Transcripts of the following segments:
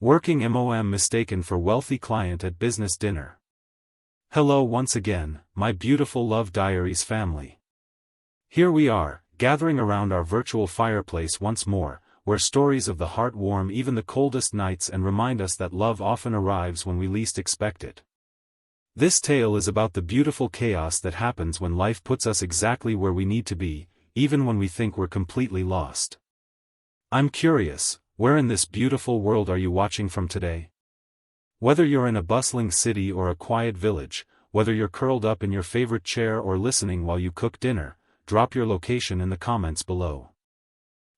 Working MOM mistaken for wealthy client at business dinner. Hello once again, my beautiful Love Diaries family. Here we are, gathering around our virtual fireplace once more, where stories of the heart warm even the coldest nights and remind us that love often arrives when we least expect it. This tale is about the beautiful chaos that happens when life puts us exactly where we need to be, even when we think we're completely lost. I'm curious, where in this beautiful world are you watching from today? Whether you're in a bustling city or a quiet village, whether you're curled up in your favorite chair or listening while you cook dinner, drop your location in the comments below.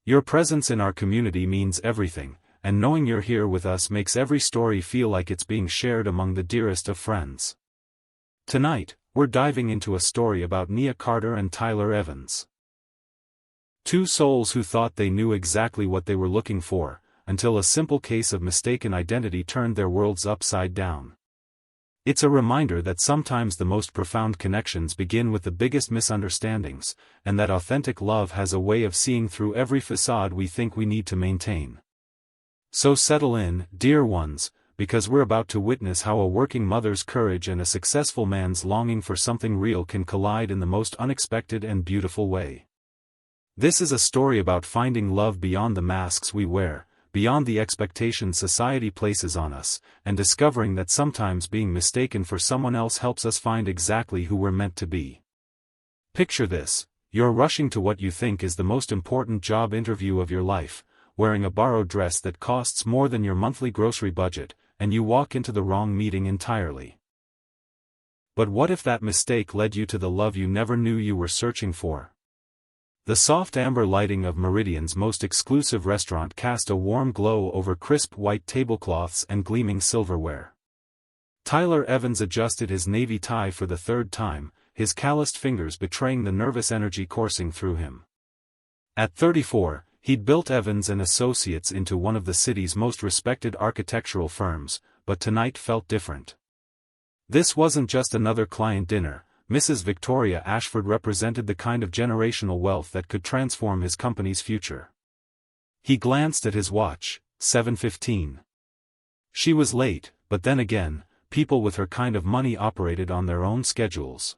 Your presence in our community means everything, and knowing you're here with us makes every story feel like it's being shared among the dearest of friends. Tonight, we're diving into a story about Nia Carter and Tyler Evans. Two souls who thought they knew exactly what they were looking for, until a simple case of mistaken identity turned their worlds upside down. It's a reminder that sometimes the most profound connections begin with the biggest misunderstandings, and that authentic love has a way of seeing through every facade we think we need to maintain. So settle in, dear ones, because we're about to witness how a working mother's courage and a successful man's longing for something real can collide in the most unexpected and beautiful way. This is a story about finding love beyond the masks we wear, beyond the expectations society places on us, and discovering that sometimes being mistaken for someone else helps us find exactly who we're meant to be. Picture this: you're rushing to what you think is the most important job interview of your life, wearing a borrowed dress that costs more than your monthly grocery budget, and you walk into the wrong meeting entirely. But what if that mistake led you to the love you never knew you were searching for? The soft amber lighting of Meridian's most exclusive restaurant cast a warm glow over crisp white tablecloths and gleaming silverware. Tyler Evans adjusted his navy tie for the third time, his calloused fingers betraying the nervous energy coursing through him. At 34, he'd built Evans and Associates into one of the city's most respected architectural firms, but tonight felt different. This wasn't just another client dinner. Mrs. Victoria Ashford represented the kind of generational wealth that could transform his company's future. He glanced at his watch, 7:15. She was late, but then again, people with her kind of money operated on their own schedules.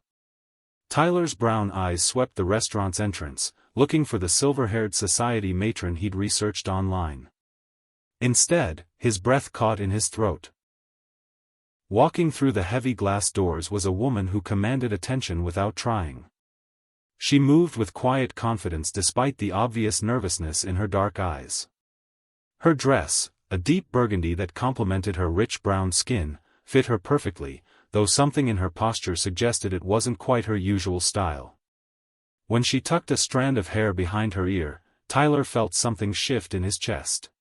Tyler's brown eyes swept the restaurant's entrance, looking for the silver-haired society matron he'd researched online. Instead, his breath caught in his throat. Walking through the heavy glass doors was a woman who commanded attention without trying. She moved with quiet confidence despite the obvious nervousness in her dark eyes. Her dress, a deep burgundy that complemented her rich brown skin, fit her perfectly, though something in her posture suggested it wasn't quite her usual style. When she tucked a strand of hair behind her ear, Tyler felt something shift in his chest.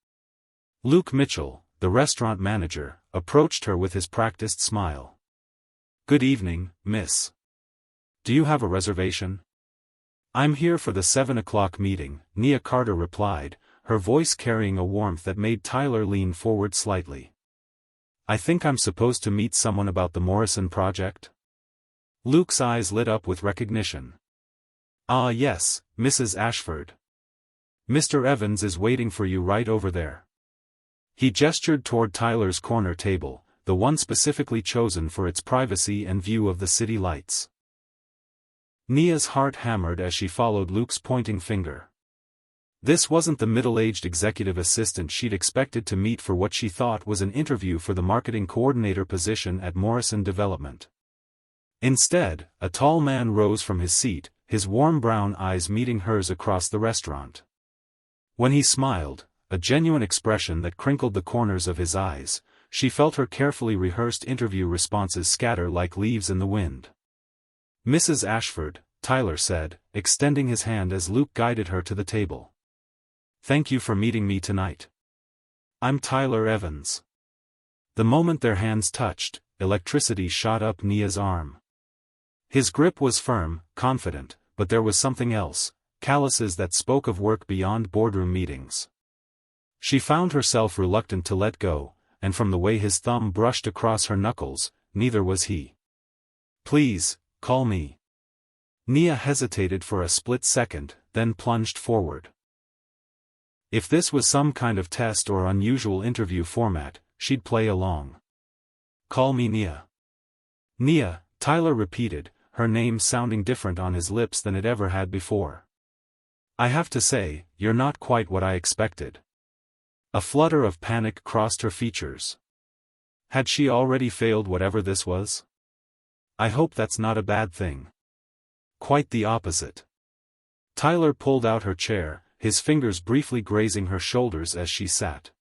Luke Mitchell, the restaurant manager, approached her with his practiced smile. "Good evening, miss. Do you have a reservation?" "I'm here for the 7 o'clock meeting," Nia Carter replied, her voice carrying a warmth that made Tyler lean forward slightly. "I think I'm supposed to meet someone about the Morrison project?" Luke's eyes lit up with recognition. "Ah yes, Mrs. Ashford. Mr. Evans is waiting for you right over there." He gestured toward Tyler's corner table, the one specifically chosen for its privacy and view of the city lights. Nia's heart hammered as she followed Luke's pointing finger. This wasn't the middle-aged executive assistant she'd expected to meet for what she thought was an interview for the marketing coordinator position at Morrison Development. Instead, a tall man rose from his seat, his warm brown eyes meeting hers across the restaurant. When he smiled, a genuine expression that crinkled the corners of his eyes, she felt her carefully rehearsed interview responses scatter like leaves in the wind. "Mrs. Ashford," Tyler said, extending his hand as Luke guided her to the table. "Thank you for meeting me tonight. I'm Tyler Evans." The moment their hands touched, electricity shot up Nia's arm. His grip was firm, confident, but there was something else, calluses that spoke of work beyond boardroom meetings. She found herself reluctant to let go, and from the way his thumb brushed across her knuckles, neither was he. "Please, call me." Nia hesitated for a split second, then plunged forward. If this was some kind of test or unusual interview format, she'd play along. Call me Nia. Nia, Tyler repeated, her name sounding different on his lips than it ever had before. I have to say, you're not quite what I expected. A flutter of panic crossed her features. Had she already failed whatever this was? I hope that's not a bad thing. Quite the opposite. Tyler pulled out her chair, his fingers briefly grazing her shoulders as she sat.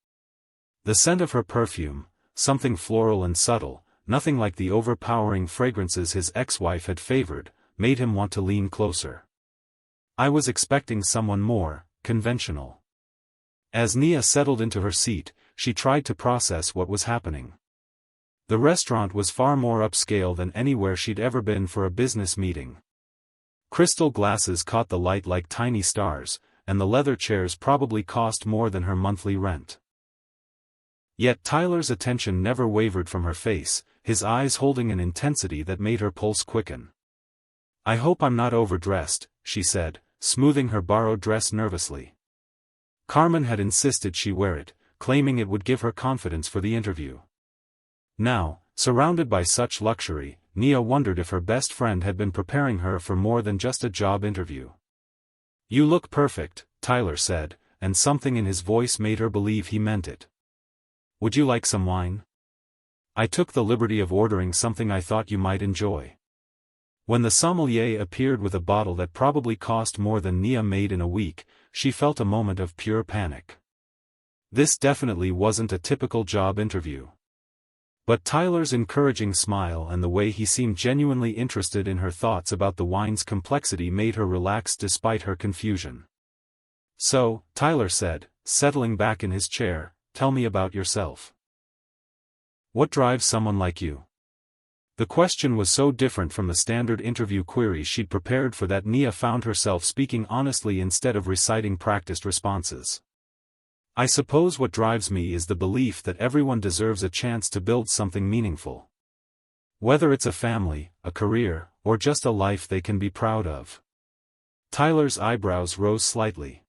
The scent of her perfume, something floral and subtle, nothing like the overpowering fragrances his ex-wife had favored, made him want to lean closer. I was expecting someone more conventional. As Nia settled into her seat, she tried to process what was happening. The restaurant was far more upscale than anywhere she'd ever been for a business meeting. Crystal glasses caught the light like tiny stars, and the leather chairs probably cost more than her monthly rent. Yet Tyler's attention never wavered from her face, his eyes holding an intensity that made her pulse quicken. I hope I'm not overdressed, she said, smoothing her borrowed dress nervously. Carmen had insisted she wear it, claiming it would give her confidence for the interview. Now, surrounded by such luxury, Nia wondered if her best friend had been preparing her for more than just a job interview. You look perfect, Tyler said, and something in his voice made her believe he meant it. Would you like some wine? I took the liberty of ordering something I thought you might enjoy. When the sommelier appeared with a bottle that probably cost more than Nia made in a week, she felt a moment of pure panic. This definitely wasn't a typical job interview. But Tyler's encouraging smile and the way he seemed genuinely interested in her thoughts about the wine's complexity made her relax despite her confusion. So, Tyler said, settling back in his chair, tell me about yourself. What drives someone like you? The question was so different from the standard interview queries she'd prepared for that Nia found herself speaking honestly instead of reciting practiced responses. I suppose what drives me is the belief that everyone deserves a chance to build something meaningful. Whether it's a family, a career, or just a life they can be proud of. Tyler's eyebrows rose slightly.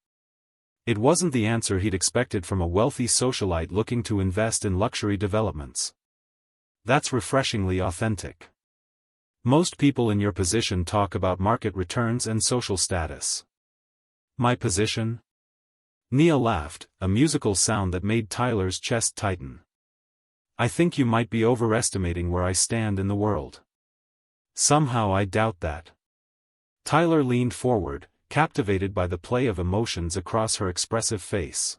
It wasn't the answer he'd expected from a wealthy socialite looking to invest in luxury developments. That's refreshingly authentic. Most people in your position talk about market returns and social status. My position? Nia laughed, a musical sound that made Tyler's chest tighten. I think you might be overestimating where I stand in the world. Somehow I doubt that. Tyler leaned forward, captivated by the play of emotions across her expressive face.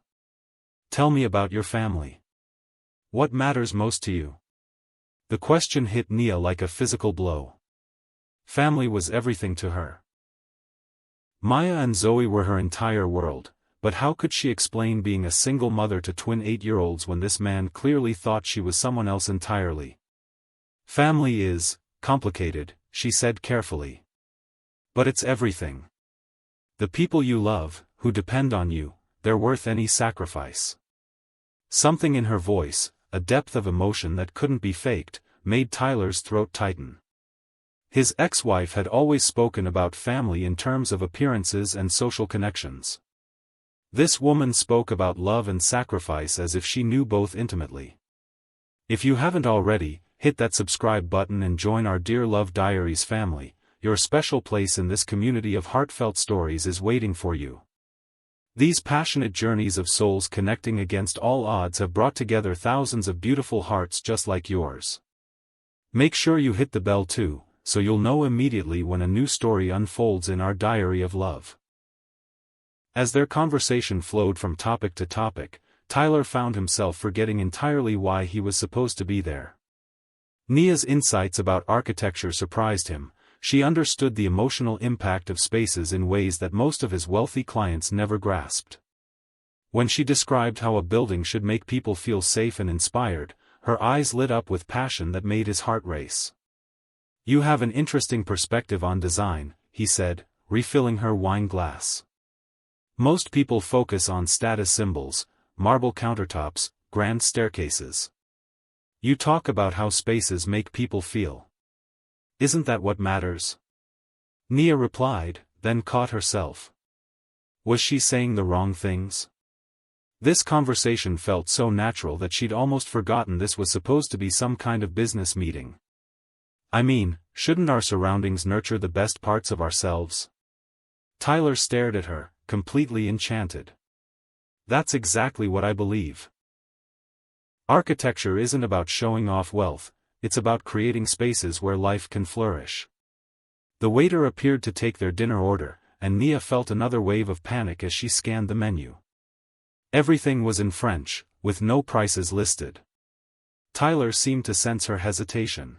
Tell me about your family. What matters most to you? The question hit Nia like a physical blow. Family was everything to her. Maya and Zoe were her entire world, but how could she explain being a single mother to twin 8-year-olds when this man clearly thought she was someone else entirely? Family is complicated, she said carefully. But it's everything. The people you love, who depend on you, they're worth any sacrifice. Something in her voice, a depth of emotion that couldn't be faked, made Tyler's throat tighten. His ex-wife had always spoken about family in terms of appearances and social connections. This woman spoke about love and sacrifice as if she knew both intimately. If you haven't already, hit that subscribe button and join our Dear Love Diaries family. Your special place in this community of heartfelt stories is waiting for you. These passionate journeys of souls connecting against all odds have brought together thousands of beautiful hearts just like yours. Make sure you hit the bell too, so you'll know immediately when a new story unfolds in our diary of love. As their conversation flowed from topic to topic, Tyler found himself forgetting entirely why he was supposed to be there. Nia's insights about architecture surprised him. She understood the emotional impact of spaces in ways that most of his wealthy clients never grasped. When she described how a building should make people feel safe and inspired, her eyes lit up with passion that made his heart race. You have an interesting perspective on design, he said, refilling her wine glass. Most people focus on status symbols, marble countertops, grand staircases. You talk about how spaces make people feel. Isn't that what matters? Nia replied, then caught herself. Was she saying the wrong things? This conversation felt so natural that she'd almost forgotten this was supposed to be some kind of business meeting. I mean, shouldn't our surroundings nurture the best parts of ourselves? Tyler stared at her, completely enchanted. That's exactly what I believe. Architecture isn't about showing off wealth, it's about creating spaces where life can flourish. The waiter appeared to take their dinner order, and Nia felt another wave of panic as she scanned the menu. Everything was in French, with no prices listed. Tyler seemed to sense her hesitation.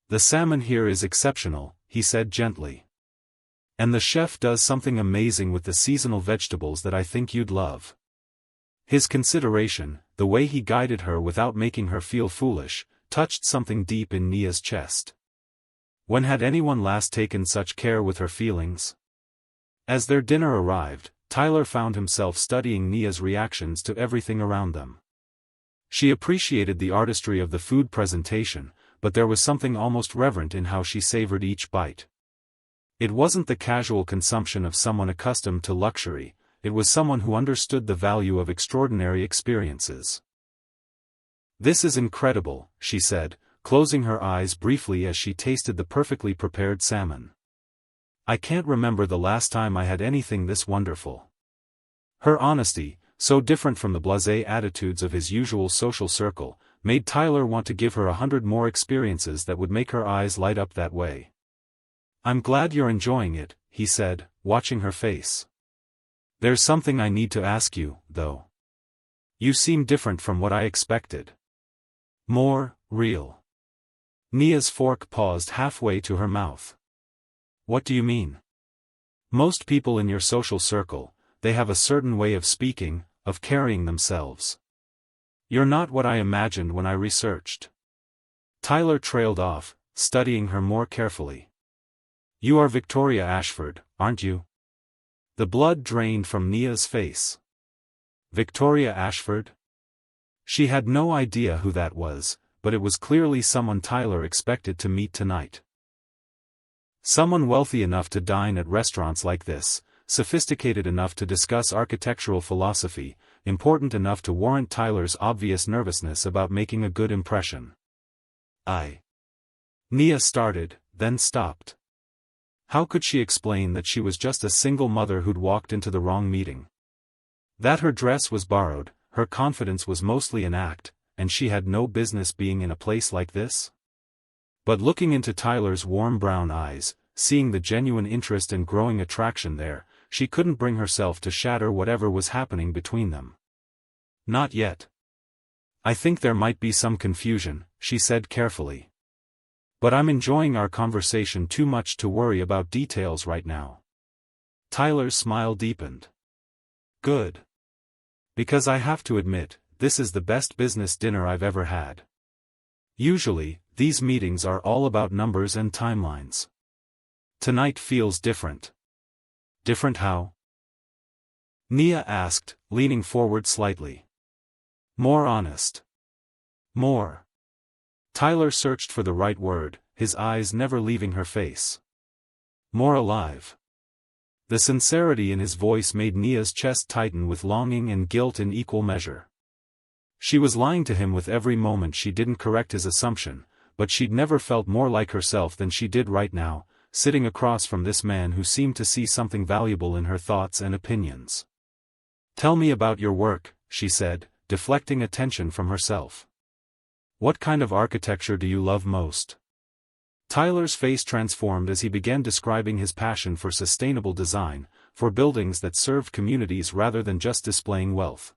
The salmon here is exceptional, he said gently. And the chef does something amazing with the seasonal vegetables that I think you'd love. His consideration, the way he guided her without making her feel foolish, touched something deep in Nia's chest. When had anyone last taken such care with her feelings? As their dinner arrived, Tyler found himself studying Nia's reactions to everything around them. She appreciated the artistry of the food presentation, but there was something almost reverent in how she savored each bite. It wasn't the casual consumption of someone accustomed to luxury, it was someone who understood the value of extraordinary experiences. This is incredible, she said, closing her eyes briefly as she tasted the perfectly prepared salmon. I can't remember the last time I had anything this wonderful. Her honesty, so different from the blasé attitudes of his usual social circle, made Tyler want to give her 100 more experiences that would make her eyes light up that way. I'm glad you're enjoying it, he said, watching her face. There's something I need to ask you, though. You seem different from what I expected. More real. Nia's fork paused halfway to her mouth. What do you mean? Most people in your social circle, they have a certain way of speaking, of carrying themselves. You're not what I imagined when I researched. Tyler trailed off, studying her more carefully. You are Victoria Ashford, aren't you? The blood drained from Nia's face. Victoria Ashford? She had no idea who that was, but it was clearly someone Tyler expected to meet tonight. Someone wealthy enough to dine at restaurants like this, sophisticated enough to discuss architectural philosophy, important enough to warrant Tyler's obvious nervousness about making a good impression. Nia started, then stopped. How could she explain that she was just a single mother who'd walked into the wrong meeting? That her dress was borrowed, her confidence was mostly an act, and she had no business being in a place like this? But looking into Tyler's warm brown eyes, seeing the genuine interest and growing attraction there, she couldn't bring herself to shatter whatever was happening between them. Not yet. I think there might be some confusion, she said carefully. But I'm enjoying our conversation too much to worry about details right now. Tyler's smile deepened. Good. Because I have to admit, this is the best business dinner I've ever had. Usually, these meetings are all about numbers and timelines. Tonight feels different. Different how? Nia asked, leaning forward slightly. More honest. More. Tyler searched for the right word, his eyes never leaving her face. More alive. The sincerity in his voice made Nia's chest tighten with longing and guilt in equal measure. She was lying to him with every moment she didn't correct his assumption, but she'd never felt more like herself than she did right now, sitting across from this man who seemed to see something valuable in her thoughts and opinions. Tell me about your work, she said, deflecting attention from herself. What kind of architecture do you love most? Tyler's face transformed as he began describing his passion for sustainable design, for buildings that served communities rather than just displaying wealth.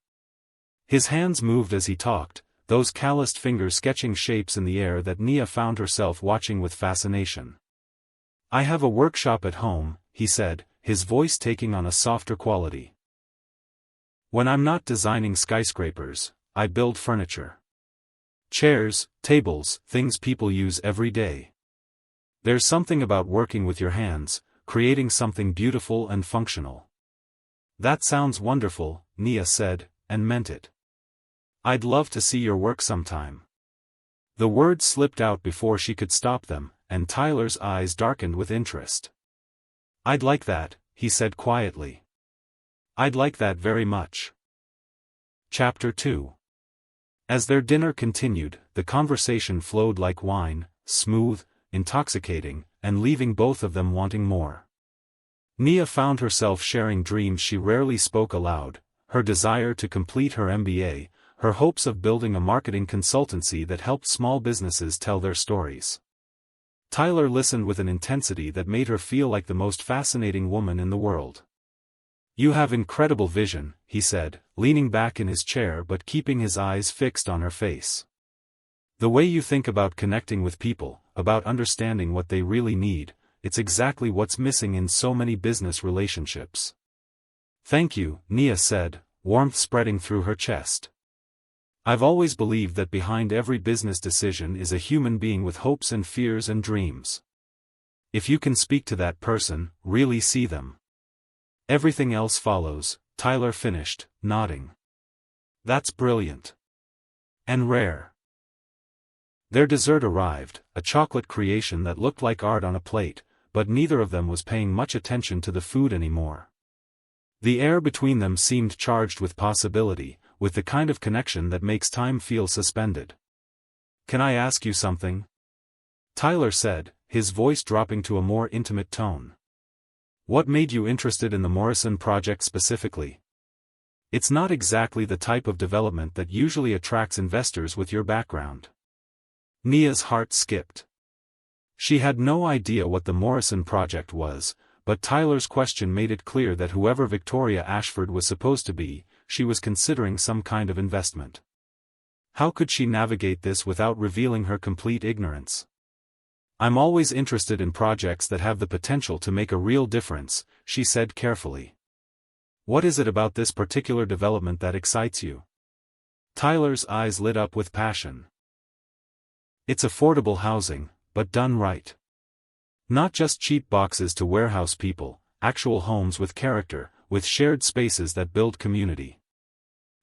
His hands moved as he talked, those calloused fingers sketching shapes in the air that Nia found herself watching with fascination. I have a workshop at home, he said, his voice taking on a softer quality. When I'm not designing skyscrapers, I build furniture. Chairs, tables, things people use every day. There's something about working with your hands, creating something beautiful and functional. That sounds wonderful, Nia said, and meant it. I'd love to see your work sometime. The words slipped out before she could stop them, and Tyler's eyes darkened with interest. I'd like that, he said quietly. I'd like that very much. Chapter 2. As their dinner continued, the conversation flowed like wine, smooth, intoxicating, and leaving both of them wanting more. Nia found herself sharing dreams she rarely spoke aloud, her desire to complete her MBA, her hopes of building a marketing consultancy that helped small businesses tell their stories. Tyler listened with an intensity that made her feel like the most fascinating woman in the world. "You have incredible vision," he said, leaning back in his chair but keeping his eyes fixed on her face. "The way you think about connecting with people, about understanding what they really need, it's exactly what's missing in so many business relationships." "Thank you," Nia said, warmth spreading through her chest. "I've always believed that behind every business decision is a human being with hopes and fears and dreams. If you can speak to that person, really see them, everything else follows," Tyler finished, nodding. "That's brilliant. And rare." Their dessert arrived, a chocolate creation that looked like art on a plate, but neither of them was paying much attention to the food anymore. The air between them seemed charged with possibility, with the kind of connection that makes time feel suspended. "Can I ask you something?" Tyler said, his voice dropping to a more intimate tone. "What made you interested in the Morrison project specifically? It's not exactly the type of development that usually attracts investors with your background." Nia's heart skipped. She had no idea what the Morrison project was, but Tyler's question made it clear that whoever Victoria Ashford was supposed to be, she was considering some kind of investment. How could she navigate this without revealing her complete ignorance? "I'm always interested in projects that have the potential to make a real difference," she said carefully. "What is it about this particular development that excites you?" Tyler's eyes lit up with passion. "It's affordable housing, but done right. Not just cheap boxes to warehouse people, actual homes with character, with shared spaces that build community.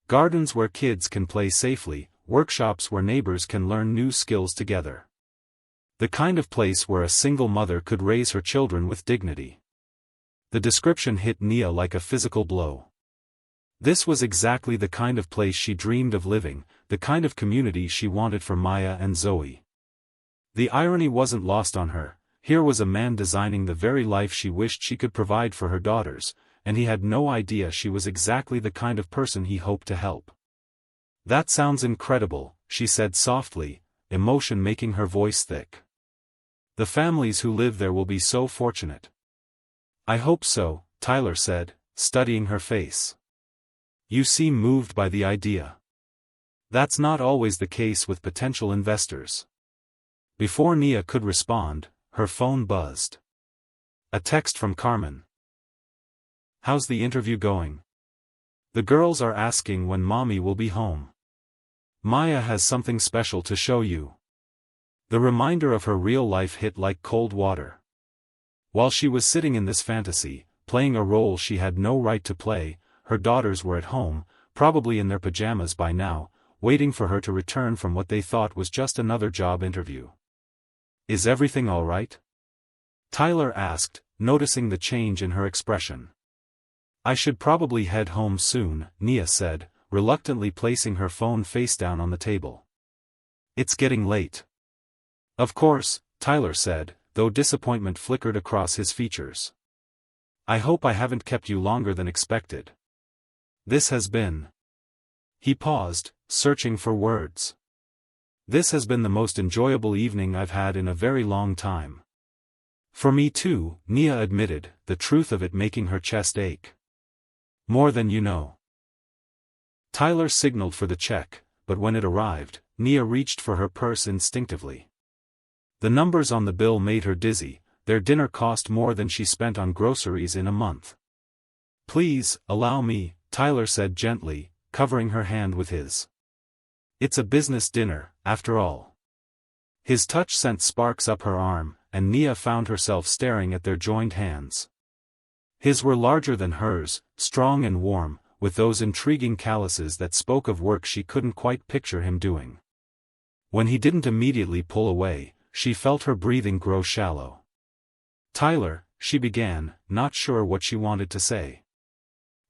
Gardens where kids can play safely, workshops where neighbors can learn new skills together. The kind of place where a single mother could raise her children with dignity." The description hit Nia like a physical blow. This was exactly the kind of place she dreamed of living, the kind of community she wanted for Maya and Zoe. The irony wasn't lost on her. Here was a man designing the very life she wished she could provide for her daughters, and he had no idea she was exactly the kind of person he hoped to help. "That sounds incredible," she said softly, emotion making her voice thick. "The families who live there will be so fortunate." "I hope so," Tyler said, studying her face. "You seem moved by the idea." That's not always the case with potential investors. Before Nia could respond, her phone buzzed. A text from Carmen. "How's the interview going? The girls are asking when mommy will be home. Maya has something special to show you." The reminder of her real life hit like cold water. While she was sitting in this fantasy, playing a role she had no right to play, her daughters were at home, probably in their pajamas by now, waiting for her to return from what they thought was just another job interview. "Is everything all right?" Tyler asked, noticing the change in her expression. "I should probably head home soon," Nia said, reluctantly placing her phone face down on the table. "It's getting late." "Of course," Tyler said, though disappointment flickered across his features. "I hope I haven't kept you longer than expected. This has been..." He paused, searching for words. "This has been the most enjoyable evening I've had in a very long time." "For me too," Nia admitted, the truth of it making her chest ache. "More than you know." Tyler signaled for the check, but when it arrived, Nia reached for her purse instinctively. The numbers on the bill made her dizzy. Their dinner cost more than she spent on groceries in a month. "Please, allow me," Tyler said gently, covering her hand with his. "It's a business dinner, after all." His touch sent sparks up her arm, and Nia found herself staring at their joined hands. His were larger than hers, strong and warm, with those intriguing calluses that spoke of work she couldn't quite picture him doing. When he didn't immediately pull away, she felt her breathing grow shallow. "Tyler," she began, not sure what she wanted to say.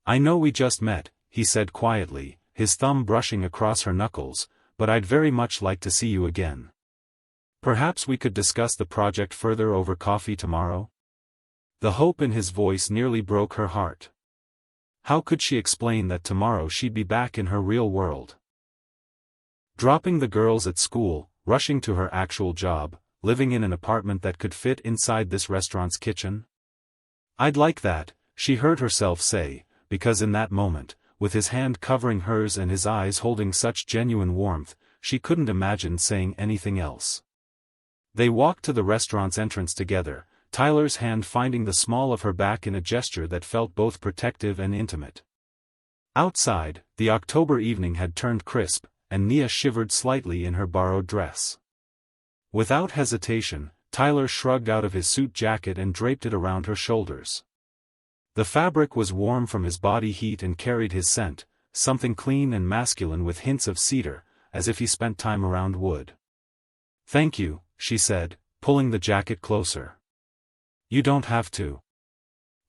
"I know we just met," he said quietly, his thumb brushing across her knuckles, "but I'd very much like to see you again. Perhaps we could discuss the project further over coffee tomorrow?" The hope in his voice nearly broke her heart. How could she explain that tomorrow she'd be back in her real world? Dropping the girls at school, rushing to her actual job, living in an apartment that could fit inside this restaurant's kitchen? "I'd like that," she heard herself say, because in that moment, with his hand covering hers and his eyes holding such genuine warmth, she couldn't imagine saying anything else. They walked to the restaurant's entrance together, Tyler's hand finding the small of her back in a gesture that felt both protective and intimate. Outside, the October evening had turned crisp, and Nia shivered slightly in her borrowed dress. Without hesitation, Tyler shrugged out of his suit jacket and draped it around her shoulders. The fabric was warm from his body heat and carried his scent, something clean and masculine with hints of cedar, as if he spent time around wood. "Thank you," she said, pulling the jacket closer. "You don't have to."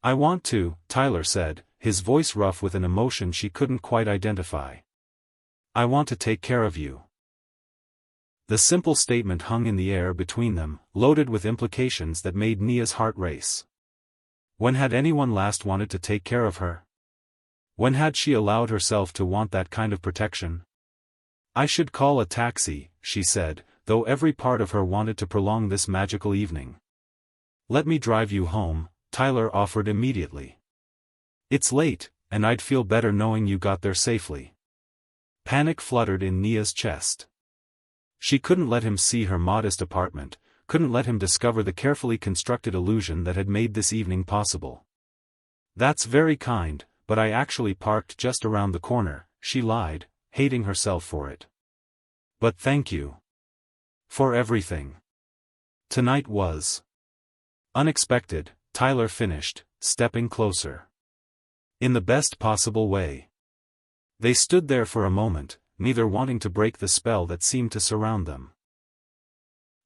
"I want to," Tyler said, his voice rough with an emotion she couldn't quite identify. "I want to take care of you." The simple statement hung in the air between them, loaded with implications that made Nia's heart race. When had anyone last wanted to take care of her? When had she allowed herself to want that kind of protection? "I should call a taxi," she said, though every part of her wanted to prolong this magical evening. "Let me drive you home," Tyler offered immediately. "It's late, and I'd feel better knowing you got there safely." Panic fluttered in Nia's chest. She couldn't let him see her modest apartment, couldn't let him discover the carefully constructed illusion that had made this evening possible. "That's very kind, but I actually parked just around the corner," she lied, hating herself for it. "But thank you. For everything. Tonight was unexpected," Tyler finished, stepping closer. "In the best possible way." They stood there for a moment, neither wanting to break the spell that seemed to surround them.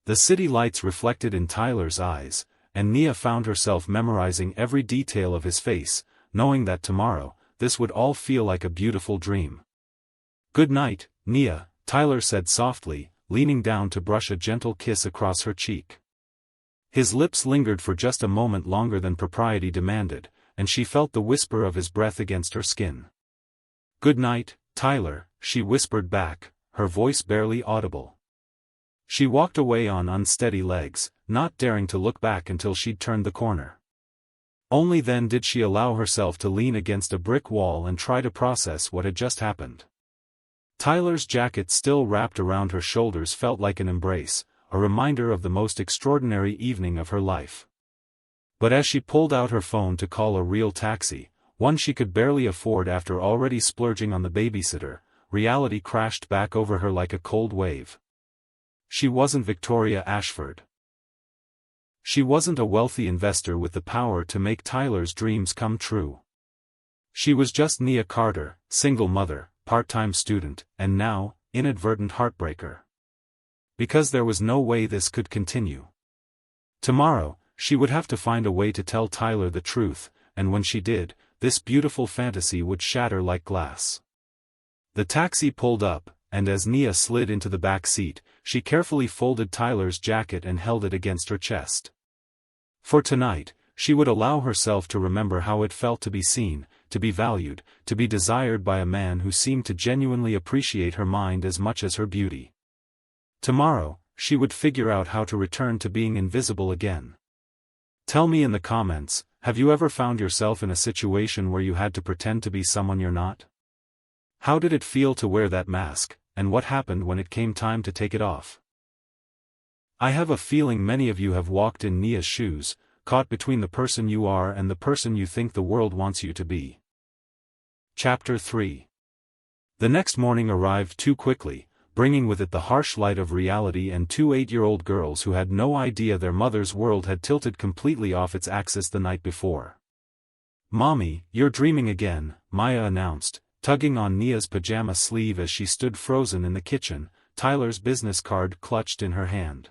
The city lights reflected in Tyler's eyes, and Nia found herself memorizing every detail of his face, knowing that tomorrow, this would all feel like a beautiful dream. "Good night, Nia," Tyler said softly, leaning down to brush a gentle kiss across her cheek. His lips lingered for just a moment longer than propriety demanded, and she felt the whisper of his breath against her skin. "Good night, Tyler," she whispered back, her voice barely audible. She walked away on unsteady legs, not daring to look back until she'd turned the corner. Only then did she allow herself to lean against a brick wall and try to process what had just happened. Tyler's jacket still wrapped around her shoulders felt like an embrace, a reminder of the most extraordinary evening of her life. But as she pulled out her phone to call a real taxi, one she could barely afford after already splurging on the babysitter, reality crashed back over her like a cold wave. She wasn't Victoria Ashford. She wasn't a wealthy investor with the power to make Tyler's dreams come true. She was just Nia Carter, single mother, part-time student, and now, inadvertent heartbreaker. Because there was no way this could continue. Tomorrow, she would have to find a way to tell Tyler the truth, and when she did, this beautiful fantasy would shatter like glass. The taxi pulled up, and as Nia slid into the back seat, she carefully folded Tyler's jacket and held it against her chest. For tonight, she would allow herself to remember how it felt to be seen, to be valued, to be desired by a man who seemed to genuinely appreciate her mind as much as her beauty. Tomorrow, she would figure out how to return to being invisible again. Tell me in the comments, have you ever found yourself in a situation where you had to pretend to be someone you're not? How did it feel to wear that mask, and what happened when it came time to take it off? I have a feeling many of you have walked in Nia's shoes, caught between the person you are and the person you think the world wants you to be. Chapter 3. The next morning arrived too quickly, bringing with it the harsh light of reality and two 8-year-old girls who had no idea their mother's world had tilted completely off its axis the night before. "Mommy, you're dreaming again," Maya announced, tugging on Nia's pajama sleeve as she stood frozen in the kitchen, Tyler's business card clutched in her hand.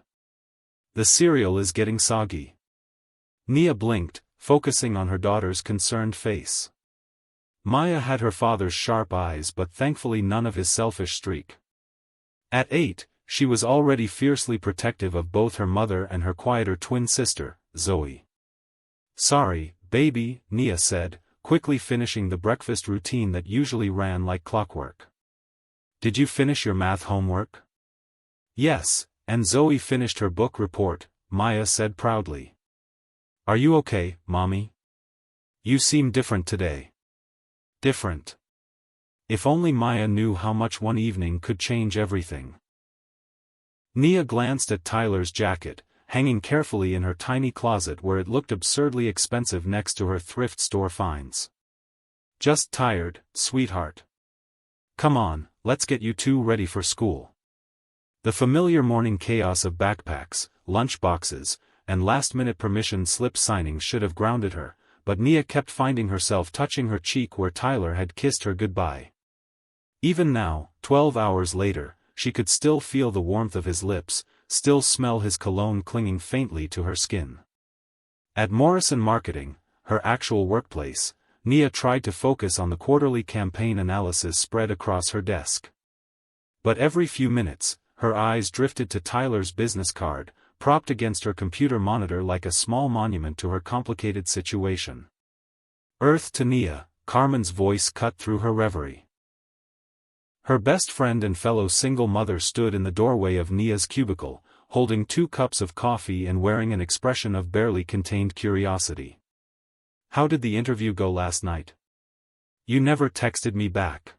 "The cereal is getting soggy." Nia blinked, focusing on her daughter's concerned face. Maya had her father's sharp eyes but thankfully none of his selfish streak. At 8, she was already fiercely protective of both her mother and her quieter twin sister, Zoe. "Sorry, baby," Nia said, quickly finishing the breakfast routine that usually ran like clockwork. "Did you finish your math homework?" "Yes, and Zoe finished her book report," Maya said proudly. "Are you okay, Mommy? You seem different today." Different. If only Maya knew how much one evening could change everything. Nia glanced at Tyler's jacket, hanging carefully in her tiny closet where it looked absurdly expensive next to her thrift store finds. "Just tired, sweetheart. Come on, let's get you two ready for school." The familiar morning chaos of backpacks, lunchboxes, and last-minute permission slip signing should have grounded her, but Nia kept finding herself touching her cheek where Tyler had kissed her goodbye. Even now, 12 hours later, she could still feel the warmth of his lips, still smell his cologne clinging faintly to her skin. At Morrison Marketing, her actual workplace, Nia tried to focus on the quarterly campaign analysis spread across her desk. But every few minutes, her eyes drifted to Tyler's business card, propped against her computer monitor like a small monument to her complicated situation. "Earth to Nia," Carmen's voice cut through her reverie. Her best friend and fellow single mother stood in the doorway of Nia's cubicle, holding 2 cups of coffee and wearing an expression of barely contained curiosity. "How did the interview go last night? You never texted me back."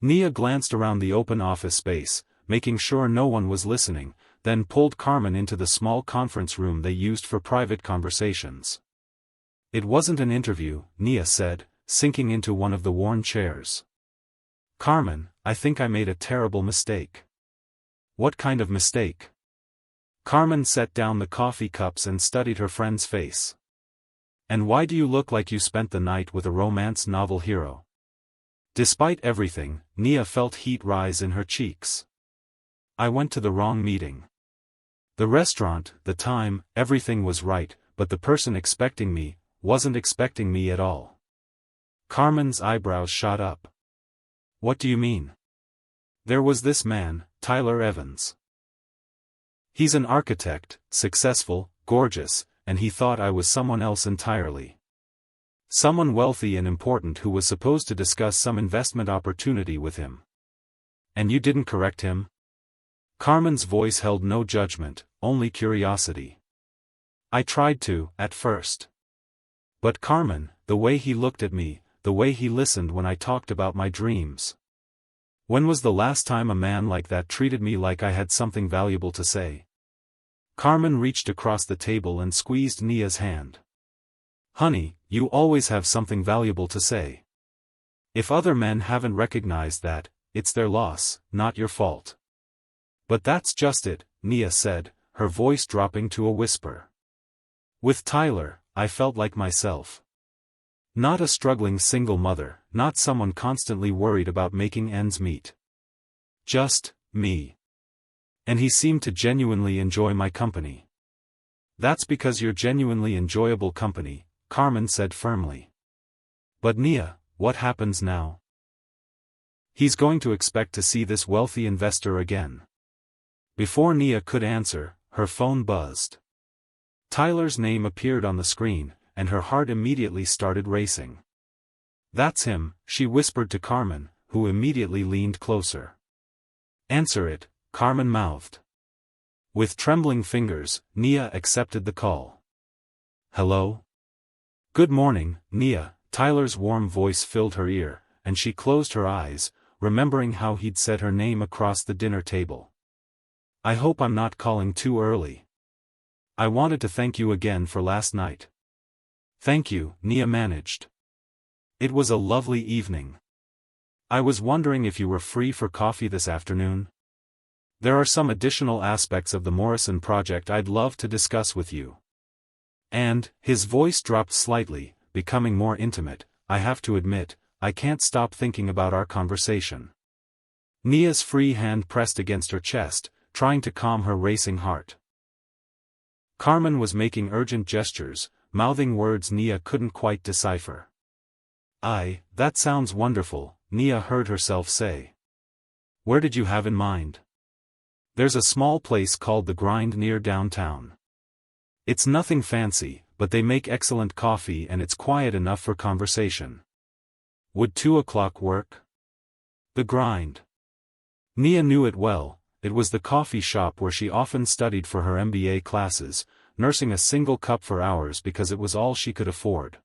Nia glanced around the open office space, making sure no one was listening, then pulled Carmen into the small conference room they used for private conversations. "It wasn't an interview," Nia said, sinking into one of the worn chairs. "Carmen, I think I made a terrible mistake." "What kind of mistake?" Carmen set down the coffee cups and studied her friend's face. "And why do you look like you spent the night with a romance novel hero?" Despite everything, Nia felt heat rise in her cheeks. "I went to the wrong meeting. The restaurant, the time, everything was right, but the person expecting me, wasn't expecting me at all." Carmen's eyebrows shot up. "What do you mean?" "There was this man, Tyler Evans. He's an architect, successful, gorgeous, and he thought I was someone else entirely. Someone wealthy and important who was supposed to discuss some investment opportunity with him. And you didn't correct him?" Carmen's voice held no judgment, only curiosity. "I tried to, at first. But Carmen, the way he looked at me, the way he listened when I talked about my dreams. When was the last time a man like that treated me like I had something valuable to say?" Carmen reached across the table and squeezed Nia's hand. "Honey, you always have something valuable to say. If other men haven't recognized that, it's their loss, not your fault." "But that's just it," Nia said, her voice dropping to a whisper. "With Tyler, I felt like myself. Not a struggling single mother, not someone constantly worried about making ends meet. Just me. And he seemed to genuinely enjoy my company." "That's because you're genuinely enjoyable company," Carmen said firmly. "But Nia, what happens now?" "He's going to expect to see this wealthy investor again." Before Nia could answer, her phone buzzed. Tyler's name appeared on the screen, and her heart immediately started racing. "That's him," she whispered to Carmen, who immediately leaned closer. "Answer it," Carmen mouthed. With trembling fingers, Nia accepted the call. "Hello?" "Good morning, Nia," Tyler's warm voice filled her ear, and she closed her eyes, remembering how he'd said her name across the dinner table. "I hope I'm not calling too early. I wanted to thank you again for last night." "Thank you," Nia managed. "It was a lovely evening. I was wondering if you were free for coffee this afternoon. There are some additional aspects of the Morrison project I'd love to discuss with you." And, his voice dropped slightly, becoming more intimate, "I have to admit, I can't stop thinking about our conversation." Nia's free hand pressed against her chest, trying to calm her racing heart. Carmen was making urgent gestures, mouthing words Nia couldn't quite decipher. That sounds wonderful, Nia heard herself say. Where did you have in mind? There's a small place called The Grind near downtown. It's nothing fancy, but they make excellent coffee and it's quiet enough for conversation. Would 2 o'clock work? The Grind. Nia knew it well. It was the coffee shop where she often studied for her MBA classes, nursing a single cup for hours because it was all she could afford.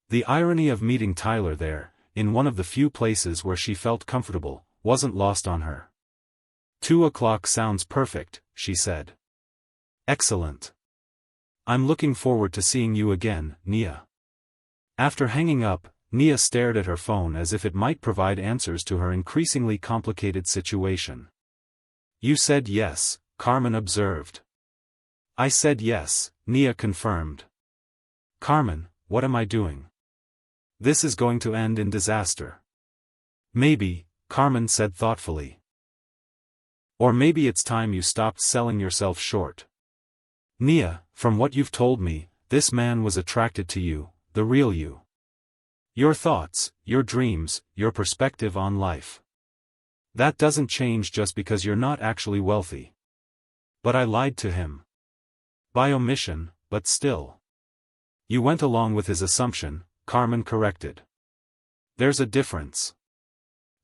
The irony of meeting Tyler there, in one of the few places where she felt comfortable, wasn't lost on her. 2 o'clock sounds perfect, she said. Excellent. I'm looking forward to seeing you again, Nia. After hanging up, Nia stared at her phone as if it might provide answers to her increasingly complicated situation. You said yes, Carmen observed. I said yes, Nia confirmed. Carmen, what am I doing? This is going to end in disaster. Maybe, Carmen said thoughtfully. Or maybe it's time you stopped selling yourself short. Nia, from what you've told me, this man was attracted to you, the real you. Your thoughts, your dreams, your perspective on life. That doesn't change just because you're not actually wealthy. But I lied to him. By omission, but still. You went along with his assumption, Carmen corrected. There's a difference.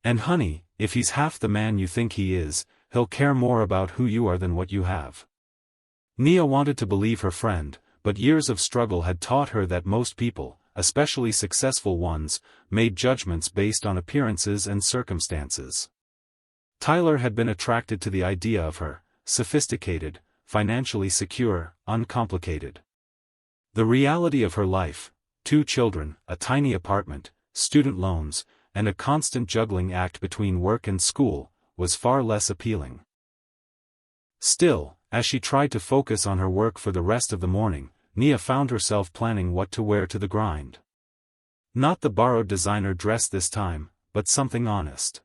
And honey, if he's half the man you think he is, he'll care more about who you are than what you have. Nia wanted to believe her friend, but years of struggle had taught her that most people, especially successful ones, made judgments based on appearances and circumstances. Tyler had been attracted to the idea of her, sophisticated, financially secure, uncomplicated. The reality of her life, 2 children, a tiny apartment, student loans, and a constant juggling act between work and school, was far less appealing. Still, as she tried to focus on her work for the rest of the morning, Nia found herself planning what to wear to the grind. Not the borrowed designer dress this time, but something honest.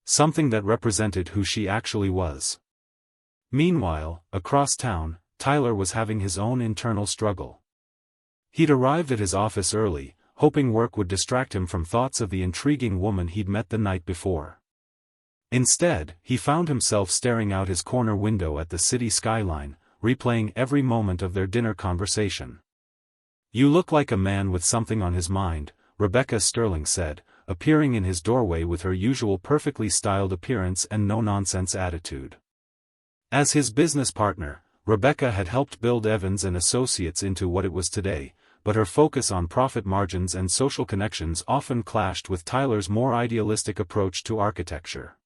Something that represented who she actually was. Meanwhile, across town, Tyler was having his own internal struggle. He'd arrived at his office early, hoping work would distract him from thoughts of the intriguing woman he'd met the night before. Instead, he found himself staring out his corner window at the city skyline, replaying every moment of their dinner conversation. You look like a man with something on his mind, Rebecca Sterling said, appearing in his doorway with her usual perfectly styled appearance and no-nonsense attitude. As his business partner, Rebecca had helped build Evans & Associates into what it was today, but her focus on profit margins and social connections often clashed with Tyler's more idealistic approach to architecture.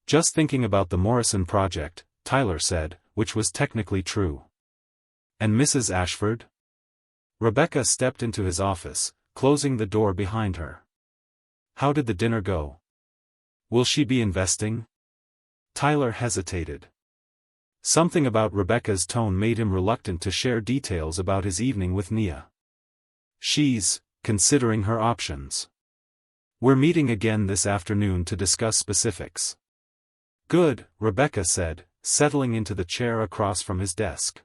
Just thinking about the Morrison project, Tyler said, which was technically true. And Mrs. Ashford? Rebecca stepped into his office, closing the door behind her. How did the dinner go? Will she be investing? Tyler hesitated. Something about Rebecca's tone made him reluctant to share details about his evening with Nia. She's considering her options. We're meeting again this afternoon to discuss specifics. Good, Rebecca said, settling into the chair across from his desk.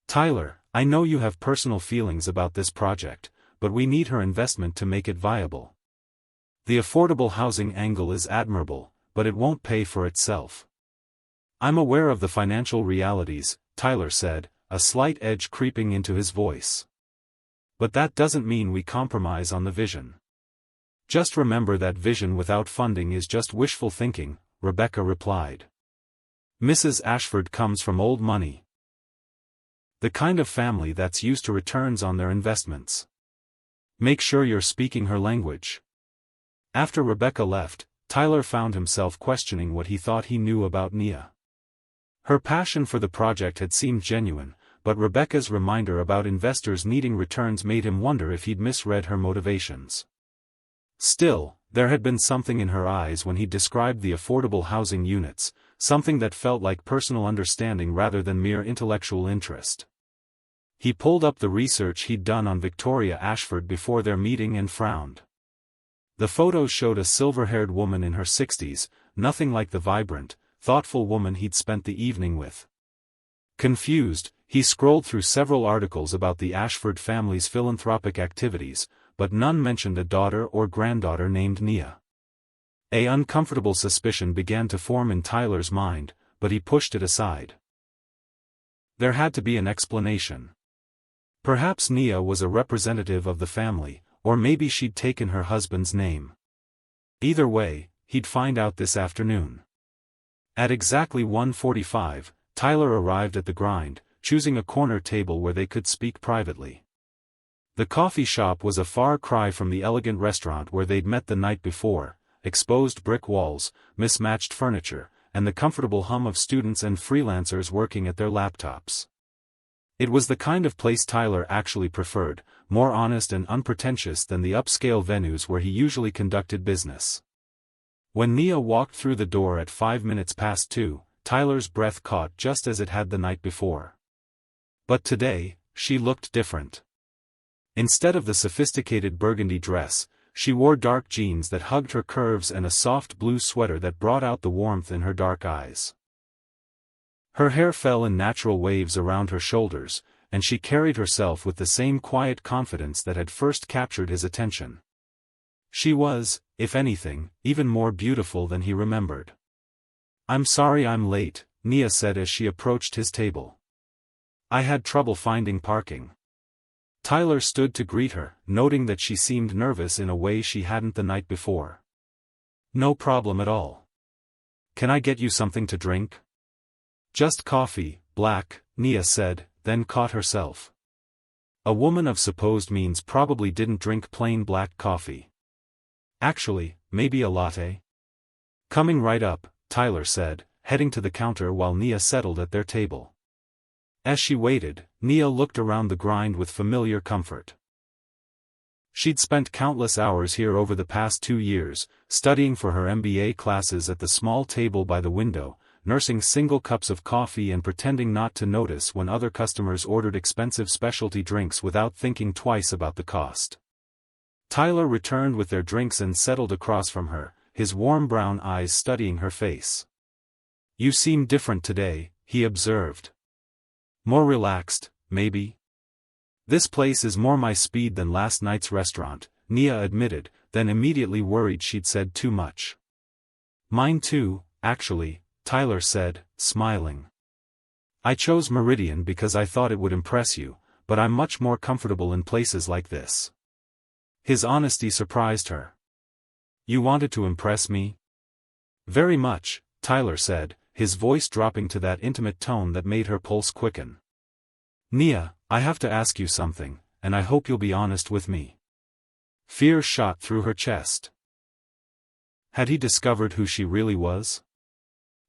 Tyler, I know you have personal feelings about this project, but we need her investment to make it viable. The affordable housing angle is admirable, but it won't pay for itself. I'm aware of the financial realities, Tyler said, a slight edge creeping into his voice. But that doesn't mean we compromise on the vision. Just remember that vision without funding is just wishful thinking, Rebecca replied. Mrs. Ashford comes from old money. The kind of family that's used to returns on their investments. Make sure you're speaking her language. After Rebecca left, Tyler found himself questioning what he thought he knew about Nia. Her passion for the project had seemed genuine, but Rebecca's reminder about investors needing returns made him wonder if he'd misread her motivations. Still, there had been something in her eyes when he described the affordable housing units, something that felt like personal understanding rather than mere intellectual interest. He pulled up the research he'd done on Victoria Ashford before their meeting and frowned. The photos showed a silver-haired woman in her 60s, nothing like the vibrant, thoughtful woman he'd spent the evening with. Confused, he scrolled through several articles about the Ashford family's philanthropic activities, but none mentioned a daughter or granddaughter named Nia. An uncomfortable suspicion began to form in Tyler's mind, but he pushed it aside. There had to be an explanation. Perhaps Nia was a representative of the family, or maybe she'd taken her husband's name. Either way, he'd find out this afternoon. At exactly 1:45, Tyler arrived at the grind, choosing a corner table where they could speak privately. The coffee shop was a far cry from the elegant restaurant where they'd met the night before, exposed brick walls, mismatched furniture, and the comfortable hum of students and freelancers working at their laptops. It was the kind of place Tyler actually preferred, more honest and unpretentious than the upscale venues where he usually conducted business. When Nia walked through the door at 2:05, Tyler's breath caught just as it had the night before. But today, she looked different. Instead of the sophisticated burgundy dress, she wore dark jeans that hugged her curves and a soft blue sweater that brought out the warmth in her dark eyes. Her hair fell in natural waves around her shoulders, and she carried herself with the same quiet confidence that had first captured his attention. She was, if anything, even more beautiful than he remembered. "I'm sorry I'm late," Nia said as she approached his table. "I had trouble finding parking." Tyler stood to greet her, noting that she seemed nervous in a way she hadn't the night before. "No problem at all. Can I get you something to drink?" "Just coffee, black," Nia said, then caught herself. A woman of supposed means probably didn't drink plain black coffee. "Actually, maybe a latte?" "Coming right up," Tyler said, heading to the counter while Nia settled at their table. As she waited, Nia looked around the grind with familiar comfort. She'd spent countless hours here over the past 2 years, studying for her MBA classes at the small table by the window, nursing single cups of coffee and pretending not to notice when other customers ordered expensive specialty drinks without thinking twice about the cost. Tyler returned with their drinks and settled across from her, his warm brown eyes studying her face. "You seem different today," he observed. "More relaxed, maybe?" "This place is more my speed than last night's restaurant," Nia admitted, then immediately worried she'd said too much. "Mine too, actually," Tyler said, smiling. "I chose Meridian because I thought it would impress you, but I'm much more comfortable in places like this." His honesty surprised her. "You wanted to impress me?" "Very much," Tyler said, his voice dropping to that intimate tone that made her pulse quicken. "Nia, I have to ask you something, and I hope you'll be honest with me." Fear shot through her chest. Had he discovered who she really was?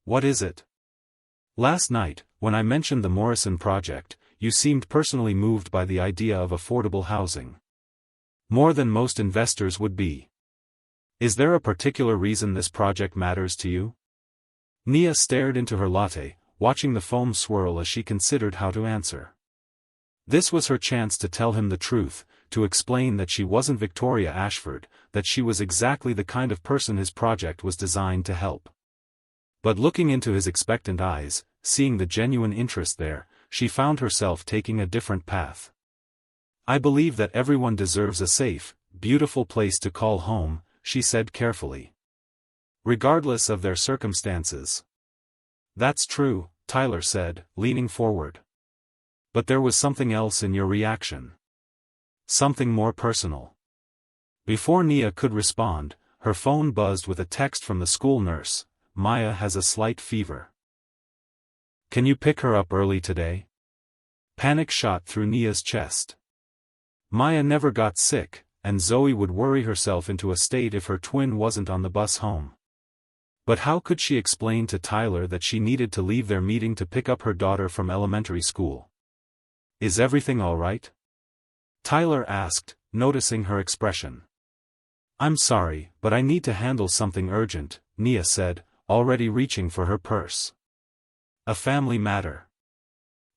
"What is it?" "Last night, when I mentioned the Morrison project, you seemed personally moved by the idea of affordable housing. More than most investors would be. Is there a particular reason this project matters to you?" Nia stared into her latte, watching the foam swirl as she considered how to answer. This was her chance to tell him the truth, to explain that she wasn't Victoria Ashford, that she was exactly the kind of person his project was designed to help. But looking into his expectant eyes, seeing the genuine interest there, she found herself taking a different path. "I believe that everyone deserves a safe, beautiful place to call home," she said carefully. "Regardless of their circumstances." "That's true," Tyler said, leaning forward. "But there was something else in your reaction. Something more personal." Before Nia could respond, her phone buzzed with a text from the school nurse. "Maya has a slight fever. Can you pick her up early today?" Panic shot through Nia's chest. Maya never got sick, and Zoe would worry herself into a state if her twin wasn't on the bus home. But how could she explain to Tyler that she needed to leave their meeting to pick up her daughter from elementary school? "Is everything all right?" Tyler asked, noticing her expression. "I'm sorry, but I need to handle something urgent," Nia said, already reaching for her purse. "A family matter."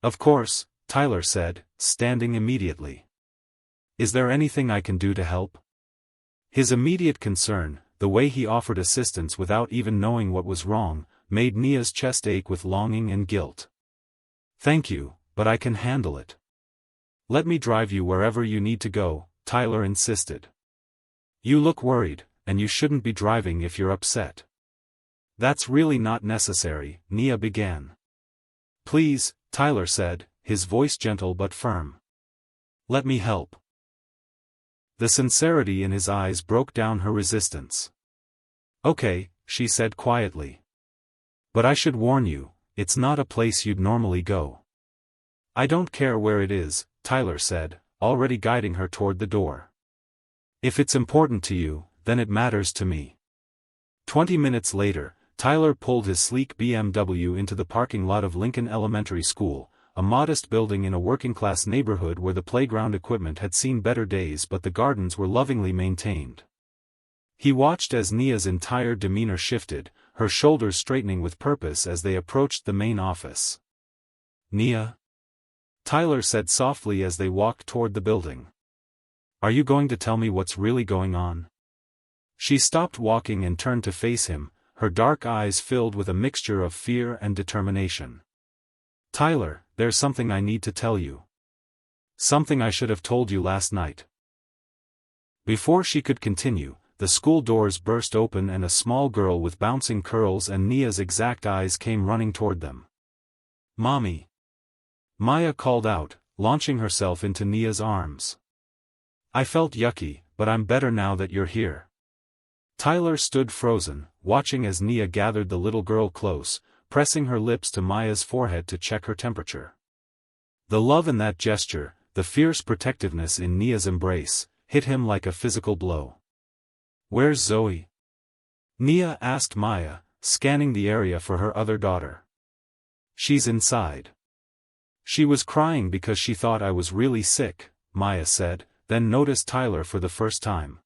"Of course," Tyler said, standing immediately. "Is there anything I can do to help?" His immediate concern, the way he offered assistance without even knowing what was wrong, made Nia's chest ache with longing and guilt. "Thank you, but I can handle it. Let me drive you wherever you need to go," Tyler insisted. You look worried, and you shouldn't be driving if you're upset. That's really not necessary, Nia began. Please, Tyler said, his voice gentle but firm. Let me help. The sincerity in his eyes broke down her resistance. Okay, she said quietly. But I should warn you, it's not a place you'd normally go. I don't care where it is, Tyler said, already guiding her toward the door. If it's important to you, then it matters to me. 20 minutes later, Tyler pulled his sleek BMW into the parking lot of Lincoln Elementary School, a modest building in a working-class neighborhood where the playground equipment had seen better days but the gardens were lovingly maintained. He watched as Nia's entire demeanor shifted, her shoulders straightening with purpose as they approached the main office. Nia? Tyler said softly as they walked toward the building. Are you going to tell me what's really going on? She stopped walking and turned to face him, her dark eyes filled with a mixture of fear and determination. Tyler, there's something I need to tell you. Something I should have told you last night. Before she could continue, the school doors burst open and a small girl with bouncing curls and Nia's exact eyes came running toward them. Mommy! Maya called out, launching herself into Nia's arms. I felt yucky, but I'm better now that you're here. Tyler stood frozen, watching as Nia gathered the little girl close, pressing her lips to Maya's forehead to check her temperature. The love in that gesture, the fierce protectiveness in Nia's embrace, hit him like a physical blow. Where's Zoe? Nia asked Maya, scanning the area for her other daughter. She's inside. She was crying because she thought I was really sick, Maya said, then noticed Tyler for the first time.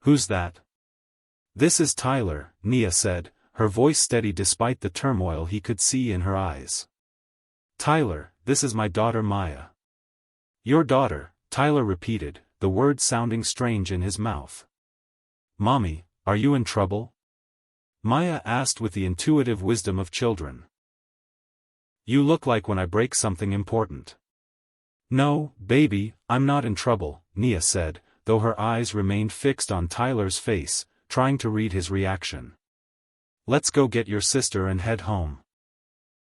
Who's that? This is Tyler, Nia said, her voice steady despite the turmoil he could see in her eyes. Tyler, this is my daughter Maya. Your daughter, Tyler repeated, the words sounding strange in his mouth. Mommy, are you in trouble? Maya asked with the intuitive wisdom of children. You look like when I break something important. No, baby, I'm not in trouble, Nia said, though her eyes remained fixed on Tyler's face, trying to read his reaction. Let's go get your sister and head home.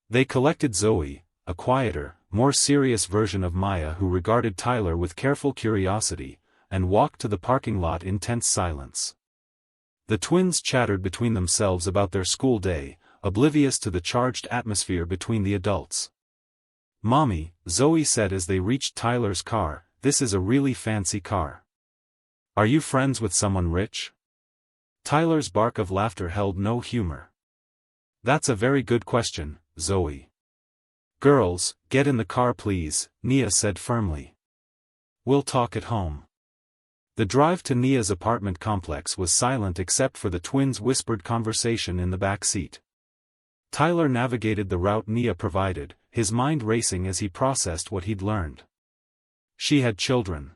They collected Zoe, a quieter, more serious version of Maya who regarded Tyler with careful curiosity, and walked to the parking lot in tense silence. The twins chattered between themselves about their school day, oblivious to the charged atmosphere between the adults. Mommy, Zoe said as they reached Tyler's car, this is a really fancy car. Are you friends with someone rich? Tyler's bark of laughter held no humor. That's a very good question, Zoe. Girls, get in the car please, Nia said firmly. We'll talk at home. The drive to Nia's apartment complex was silent except for the twins' whispered conversation in the back seat. Tyler navigated the route Nia provided, his mind racing as he processed what he'd learned. She had children.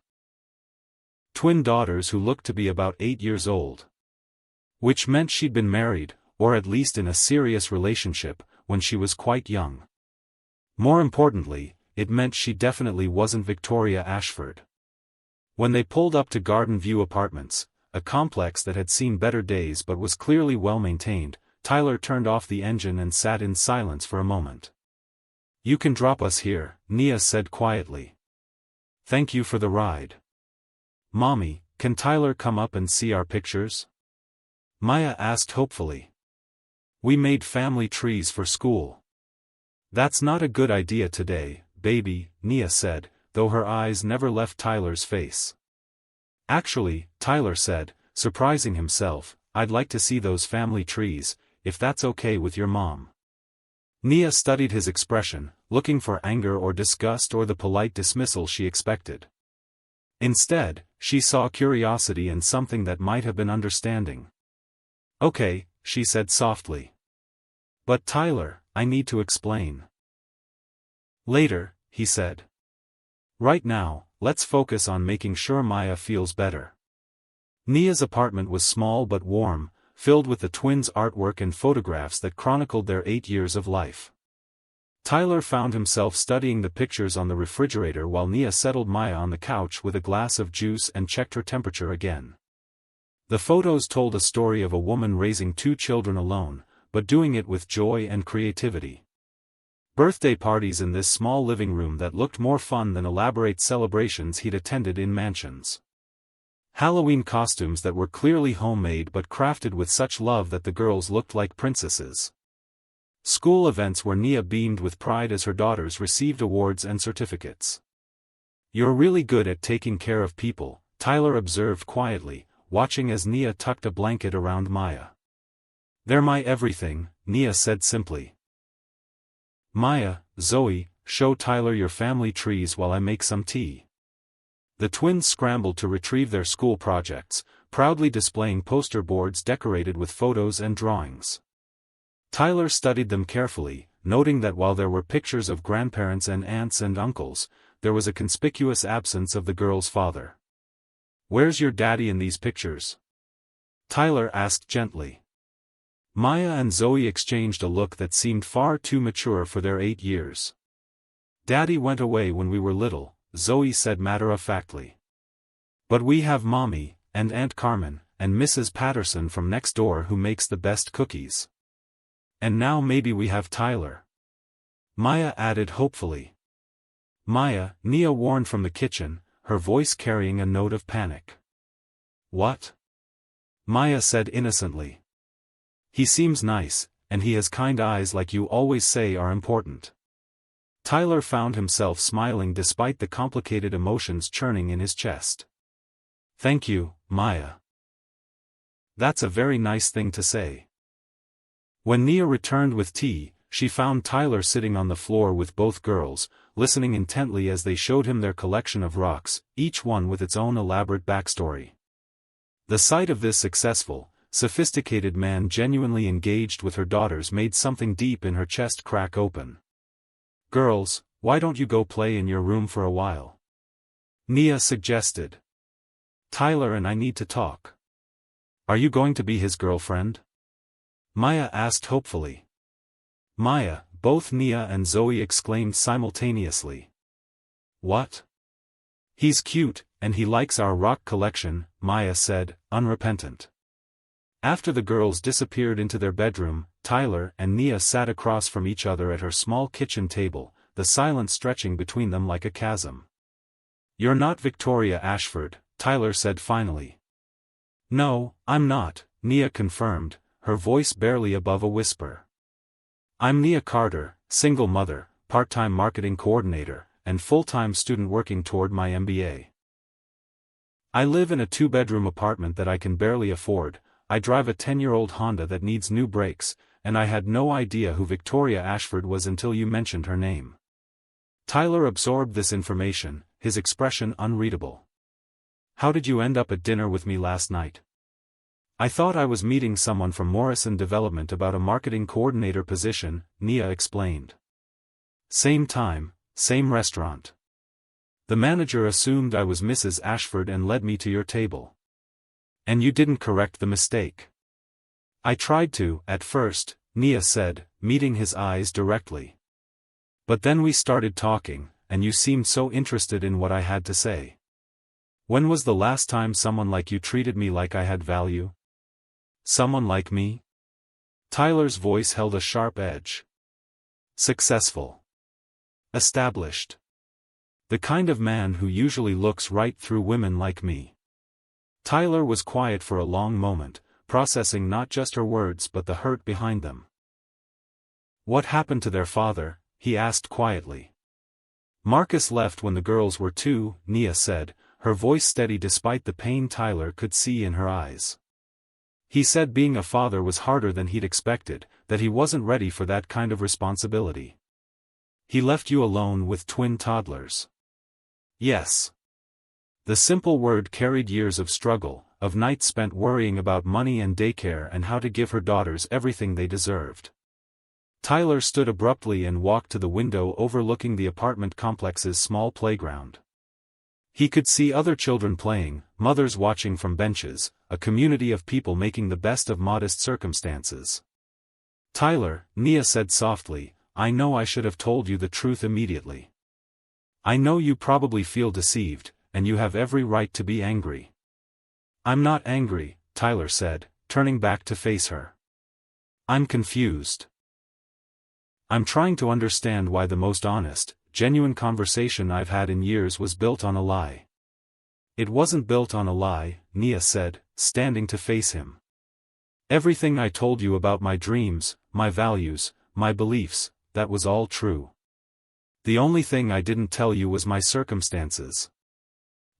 Twin daughters who looked to be about 8 years old. Which meant she'd been married, or at least in a serious relationship, when she was quite young. More importantly, it meant she definitely wasn't Victoria Ashford. When they pulled up to Garden View Apartments, a complex that had seen better days but was clearly well maintained, Tyler turned off the engine and sat in silence for a moment. You can drop us here, Nia said quietly. Thank you for the ride. Mommy, can Tyler come up and see our pictures? Maya asked hopefully. We made family trees for school. That's not a good idea today, baby, Nia said, though her eyes never left Tyler's face. Actually, Tyler said, surprising himself, I'd like to see those family trees, if that's okay with your mom. Nia studied his expression, looking for anger or disgust or the polite dismissal she expected. Instead, she saw curiosity and something that might have been understanding. Okay, she said softly. But Tyler, I need to explain. Later, he said. Right now, let's focus on making sure Maya feels better. Nia's apartment was small but warm, filled with the twins' artwork and photographs that chronicled their 8 years of life. Tyler found himself studying the pictures on the refrigerator while Nia settled Maya on the couch with a glass of juice and checked her temperature again. The photos told a story of a woman raising 2 children alone, but doing it with joy and creativity. Birthday parties in this small living room that looked more fun than elaborate celebrations he'd attended in mansions. Halloween costumes that were clearly homemade but crafted with such love that the girls looked like princesses. School events where Nia beamed with pride as her daughters received awards and certificates. "You're really good at taking care of people," Tyler observed quietly, watching as Nia tucked a blanket around Maya. "They're my everything," Nia said simply. "Maya, Zoe, show Tyler your family trees while I make some tea." The twins scrambled to retrieve their school projects, proudly displaying poster boards decorated with photos and drawings. Tyler studied them carefully, noting that while there were pictures of grandparents and aunts and uncles, there was a conspicuous absence of the girl's father. "Where's your daddy in these pictures?" Tyler asked gently. Maya and Zoe exchanged a look that seemed far too mature for their 8 years. "Daddy went away when we were little," Zoe said matter-of-factly. "But we have Mommy, and Aunt Carmen, and Mrs. Patterson from next door who makes the best cookies. And now maybe we have Tyler," Maya added hopefully. "Maya," Nia warned from the kitchen, her voice carrying a note of panic. "What?" Maya said innocently. "He seems nice, and he has kind eyes like you always say are important." Tyler found himself smiling despite the complicated emotions churning in his chest. "Thank you, Maya. That's a very nice thing to say." When Nia returned with tea, she found Tyler sitting on the floor with both girls, listening intently as they showed him their collection of rocks, each one with its own elaborate backstory. The sight of this successful, sophisticated man genuinely engaged with her daughters made something deep in her chest crack open. "Girls, why don't you go play in your room for a while?" Nia suggested. "Tyler and I need to talk." "Are you going to be his girlfriend?" Maya asked hopefully. "Maya," both Nia and Zoe exclaimed simultaneously. "What?" "He's cute, and he likes our rock collection," Maya said, unrepentant. After the girls disappeared into their bedroom, Tyler and Nia sat across from each other at her small kitchen table, the silence stretching between them like a chasm. "You're not Victoria Ashford," Tyler said finally. "No, I'm not," Nia confirmed, her voice barely above a whisper. "I'm Nia Carter, single mother, part-time marketing coordinator, and full-time student working toward my MBA. I live in a 2-bedroom apartment that I can barely afford. I drive a 10-year-old Honda that needs new brakes, and I had no idea who Victoria Ashford was until you mentioned her name." Tyler absorbed this information, his expression unreadable. "How did you end up at dinner with me last night?" "I thought I was meeting someone from Morrison Development about a marketing coordinator position," Nia explained. "Same time, same restaurant. The manager assumed I was Mrs. Ashford and led me to your table. And you didn't correct the mistake." "I tried to, at first," Nia said, meeting his eyes directly. "But then we started talking, and you seemed so interested in what I had to say. When was the last time someone like you treated me like I had value?" "Someone like me?" Tyler's voice held a sharp edge. "Successful. Established. The kind of man who usually looks right through women like me." Tyler was quiet for a long moment, processing not just her words but the hurt behind them. "What happened to their father?" he asked quietly. "Marcus left when the girls were 2, Nia said, her voice steady despite the pain Tyler could see in her eyes. "He said being a father was harder than he'd expected, that he wasn't ready for that kind of responsibility." "He left you alone with twin toddlers?" "Yes." The simple word carried years of struggle, of nights spent worrying about money and daycare and how to give her daughters everything they deserved. Tyler stood abruptly and walked to the window overlooking the apartment complex's small playground. He could see other children playing, mothers watching from benches, a community of people making the best of modest circumstances. "Tyler," Nia said softly, I know I should have told you the truth immediately. I know you probably feel deceived, and you have every right to be angry. I'm not angry, Tyler said, turning back to face her. I'm confused. I'm trying to understand why the most honest, genuine conversation I've had in years was built on a lie. It wasn't built on a lie, Nia said, standing to face him. Everything I told you about my dreams, my values, my beliefs, that was all true. The only thing I didn't tell you was my circumstances.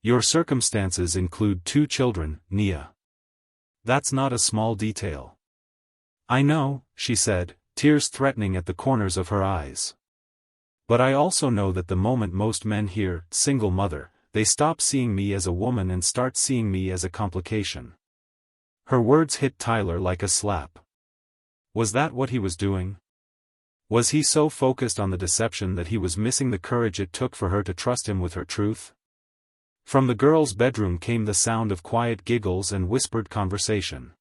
Your circumstances include 2 children, Nia. That's not a small detail. I know, she said, tears threatening at the corners of her eyes. But I also know that the moment most men hear, single mother, they stop seeing me as a woman and start seeing me as a complication. Her words hit Tyler like a slap. Was that what he was doing? Was he so focused on the deception that he was missing the courage it took for her to trust him with her truth? From the girl's bedroom came the sound of quiet giggles and whispered conversation.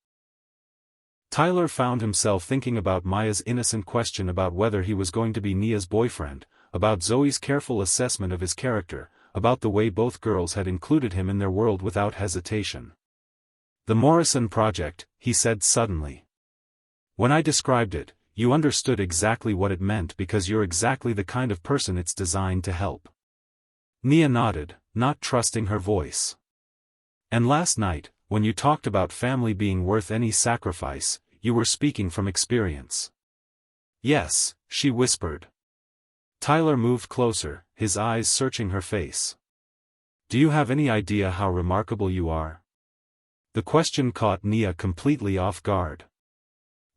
Tyler found himself thinking about Maya's innocent question about whether he was going to be Nia's boyfriend, about Zoe's careful assessment of his character, about the way both girls had included him in their world without hesitation. The Morrison Project, he said suddenly. When I described it, you understood exactly what it meant because you're exactly the kind of person it's designed to help. Nia nodded, not trusting her voice. And last night, when you talked about family being worth any sacrifice, you were speaking from experience. Yes, she whispered. Tyler moved closer, his eyes searching her face. Do you have any idea how remarkable you are? The question caught Nia completely off guard.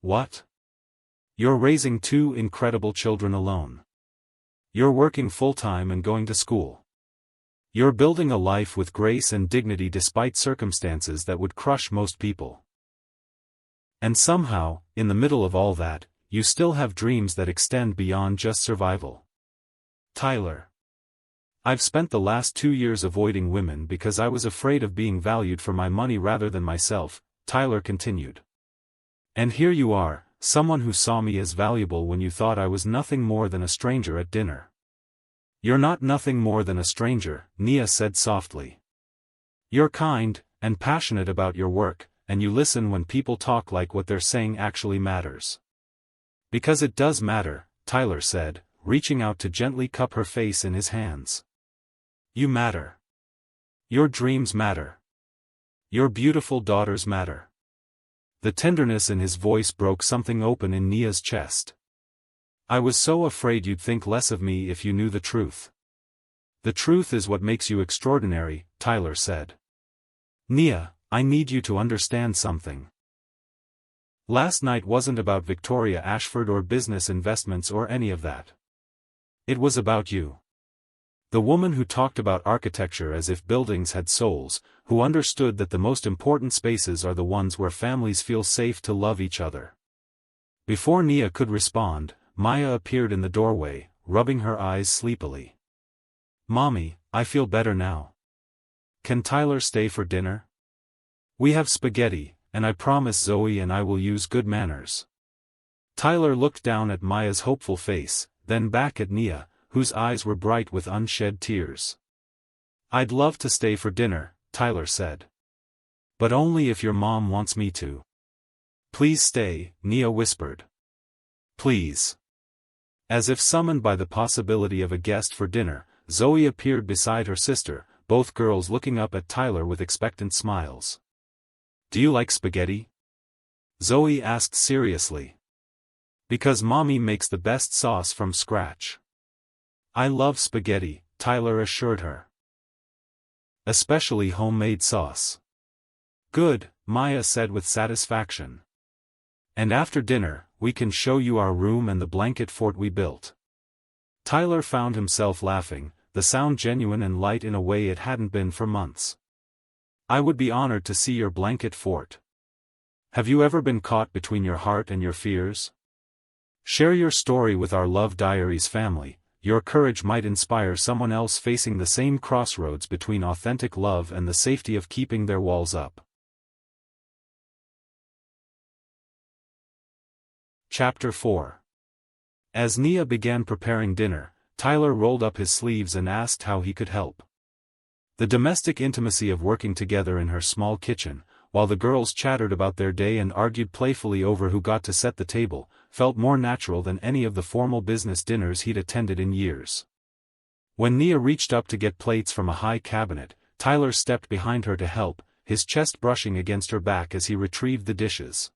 What? You're raising 2 incredible children alone. You're working full-time and going to school. You're building a life with grace and dignity despite circumstances that would crush most people. And somehow, in the middle of all that, you still have dreams that extend beyond just survival. Tyler. I've spent the last 2 years avoiding women because I was afraid of being valued for my money rather than myself, Tyler continued. And here you are, someone who saw me as valuable when you thought I was nothing more than a stranger at dinner. You're not nothing more than a stranger, Nia said softly. You're kind, and passionate about your work, and you listen when people talk like what they're saying actually matters. Because it does matter, Tyler said, reaching out to gently cup her face in his hands. You matter. Your dreams matter. Your beautiful daughters matter. The tenderness in his voice broke something open in Nia's chest. I was so afraid you'd think less of me if you knew the truth. The truth is what makes you extraordinary, Tyler said. Nia, I need you to understand something. Last night wasn't about Victoria Ashford or business investments or any of that. It was about you. The woman who talked about architecture as if buildings had souls, who understood that the most important spaces are the ones where families feel safe to love each other. Before Nia could respond, Maya appeared in the doorway, rubbing her eyes sleepily. Mommy, I feel better now. Can Tyler stay for dinner? We have spaghetti, and I promise Zoe and I will use good manners. Tyler looked down at Maya's hopeful face, then back at Nia, whose eyes were bright with unshed tears. I'd love to stay for dinner, Tyler said. But only if your mom wants me to. Please stay, Nia whispered. Please. As if summoned by the possibility of a guest for dinner, Zoe appeared beside her sister, both girls looking up at Tyler with expectant smiles. Do you like spaghetti? Zoe asked seriously. Because Mommy makes the best sauce from scratch. I love spaghetti, Tyler assured her. Especially homemade sauce. Good, Maya said with satisfaction. And after dinner, we can show you our room and the blanket fort we built. Tyler found himself laughing, the sound genuine and light in a way it hadn't been for months. I would be honored to see your blanket fort. Have you ever been caught between your heart and your fears? Share your story with our Love Diaries family. Your courage might inspire someone else facing the same crossroads between authentic love and the safety of keeping their walls up. Chapter 4. As Nia began preparing dinner, Tyler rolled up his sleeves and asked how he could help. The domestic intimacy of working together in her small kitchen, while the girls chattered about their day and argued playfully over who got to set the table, felt more natural than any of the formal business dinners he'd attended in years. When Nia reached up to get plates from a high cabinet, Tyler stepped behind her to help, his chest brushing against her back as he retrieved the dishes.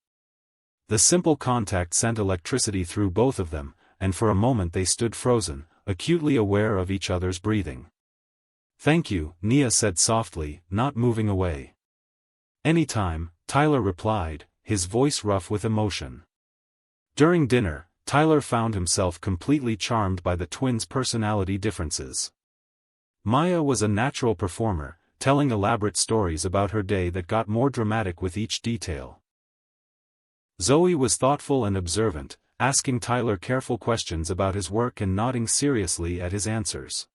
The simple contact sent electricity through both of them, and for a moment they stood frozen, acutely aware of each other's breathing. "Thank you," Nia said softly, not moving away. "Anytime," Tyler replied, his voice rough with emotion. During dinner, Tyler found himself completely charmed by the twins' personality differences. Maya was a natural performer, telling elaborate stories about her day that got more dramatic with each detail. Zoe was thoughtful and observant, asking Tyler careful questions about his work and nodding seriously at his answers.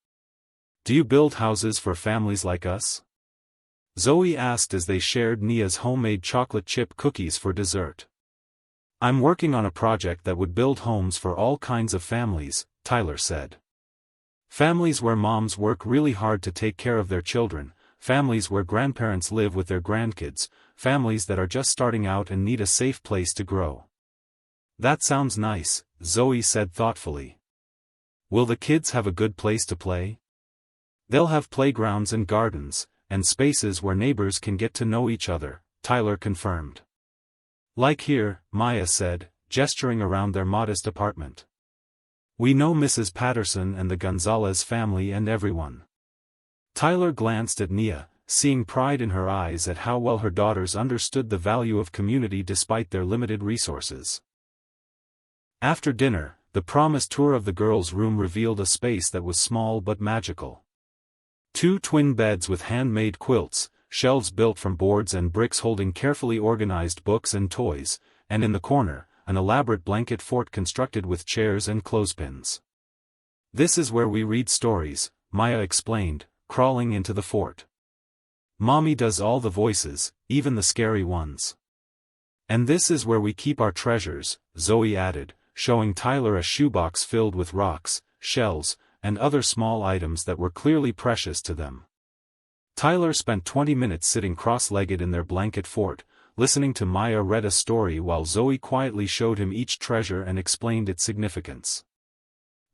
"Do you build houses for families like us?" Zoe asked as they shared Nia's homemade chocolate chip cookies for dessert. "I'm working on a project that would build homes for all kinds of families," Tyler said. "Families where moms work really hard to take care of their children, families where grandparents live with their grandkids, families that are just starting out and need a safe place to grow." "That sounds nice," Zoe said thoughtfully. "Will the kids have a good place to play?" "They'll have playgrounds and gardens, and spaces where neighbors can get to know each other," Tyler confirmed. "Like here," Maya said, gesturing around their modest apartment. "We know Mrs. Patterson and the Gonzalez family and everyone." Tyler glanced at Nia, seeing pride in her eyes at how well her daughters understood the value of community despite their limited resources. After dinner, the promised tour of the girls' room revealed a space that was small but magical. 2 twin beds with handmade quilts, shelves built from boards and bricks holding carefully organized books and toys, and in the corner, an elaborate blanket fort constructed with chairs and clothespins. "This is where we read stories," Maya explained, crawling into the fort. "Mommy does all the voices, even the scary ones. And this is where we keep our treasures," Zoe added, showing Tyler a shoebox filled with rocks, shells, and other small items that were clearly precious to them. Tyler spent 20 minutes sitting cross-legged in their blanket fort, listening to Maya read a story while Zoe quietly showed him each treasure and explained its significance.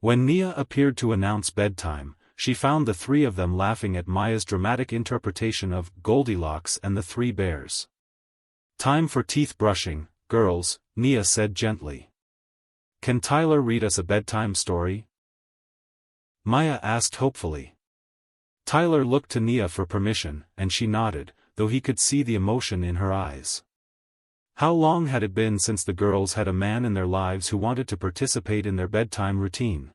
When Nia appeared to announce bedtime, she found the 3 of them laughing at Maya's dramatic interpretation of Goldilocks and the 3 bears. "Time for teeth brushing, girls," Nia said gently. "Can Tyler read us a bedtime story?" Maya asked hopefully. Tyler looked to Nia for permission, and she nodded, though he could see the emotion in her eyes. How long had it been since the girls had a man in their lives who wanted to participate in their bedtime routine?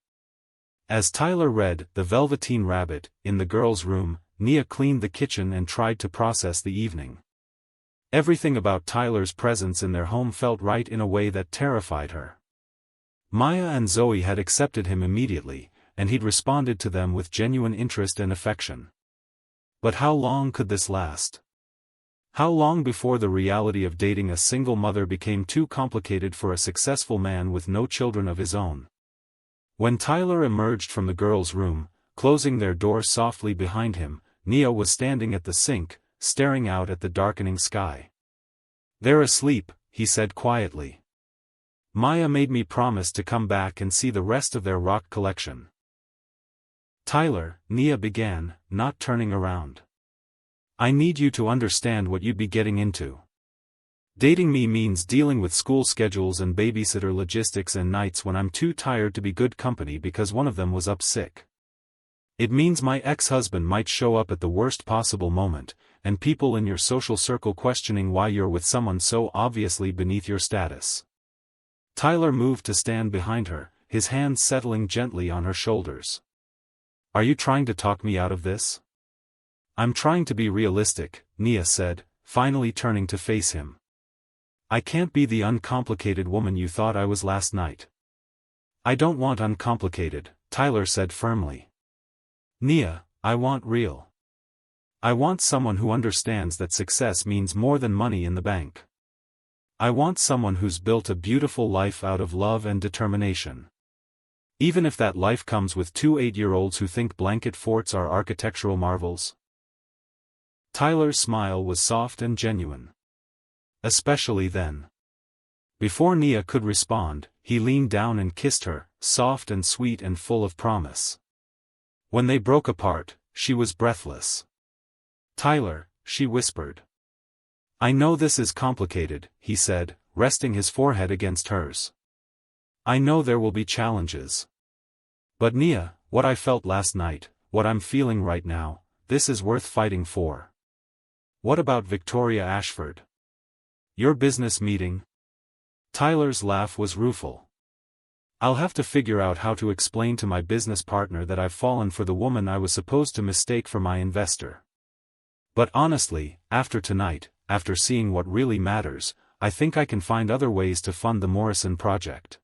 As Tyler read The Velveteen Rabbit in the girls' room, Nia cleaned the kitchen and tried to process the evening. Everything about Tyler's presence in their home felt right in a way that terrified her. Maya and Zoe had accepted him immediately, and he'd responded to them with genuine interest and affection. But how long could this last? How long before the reality of dating a single mother became too complicated for a successful man with no children of his own? When Tyler emerged from the girls' room, closing their door softly behind him, Nia was standing at the sink, staring out at the darkening sky. "They're asleep," he said quietly. "Maya made me promise to come back and see the rest of their rock collection." "Tyler," Nia began, not turning around. "I need you to understand what you'd be getting into. Dating me means dealing with school schedules and babysitter logistics and nights when I'm too tired to be good company because one of them was up sick. It means my ex-husband might show up at the worst possible moment, and people in your social circle questioning why you're with someone so obviously beneath your status." Tyler moved to stand behind her, his hands settling gently on her shoulders. "Are you trying to talk me out of this?" "I'm trying to be realistic," Nia said, finally turning to face him. "I can't be the uncomplicated woman you thought I was last night." "I don't want uncomplicated," Tyler said firmly. "Nia, I want real. I want someone who understands that success means more than money in the bank. I want someone who's built a beautiful life out of love and determination. Even if that life comes with two 8-year-olds who think blanket forts are architectural marvels. Tyler's smile was soft and genuine. Especially then. Before Nia could respond, he leaned down and kissed her, soft and sweet and full of promise. When they broke apart, she was breathless. "Tyler," she whispered. "I know this is complicated," he said, resting his forehead against hers. "I know there will be challenges. But Nia, what I felt last night, what I'm feeling right now, this is worth fighting for." "What about Victoria Ashford? Your business meeting?" Tyler's laugh was rueful. "I'll have to figure out how to explain to my business partner that I've fallen for the woman I was supposed to mistake for my investor. But honestly, after tonight, after seeing what really matters, I think I can find other ways to fund the Morrison project."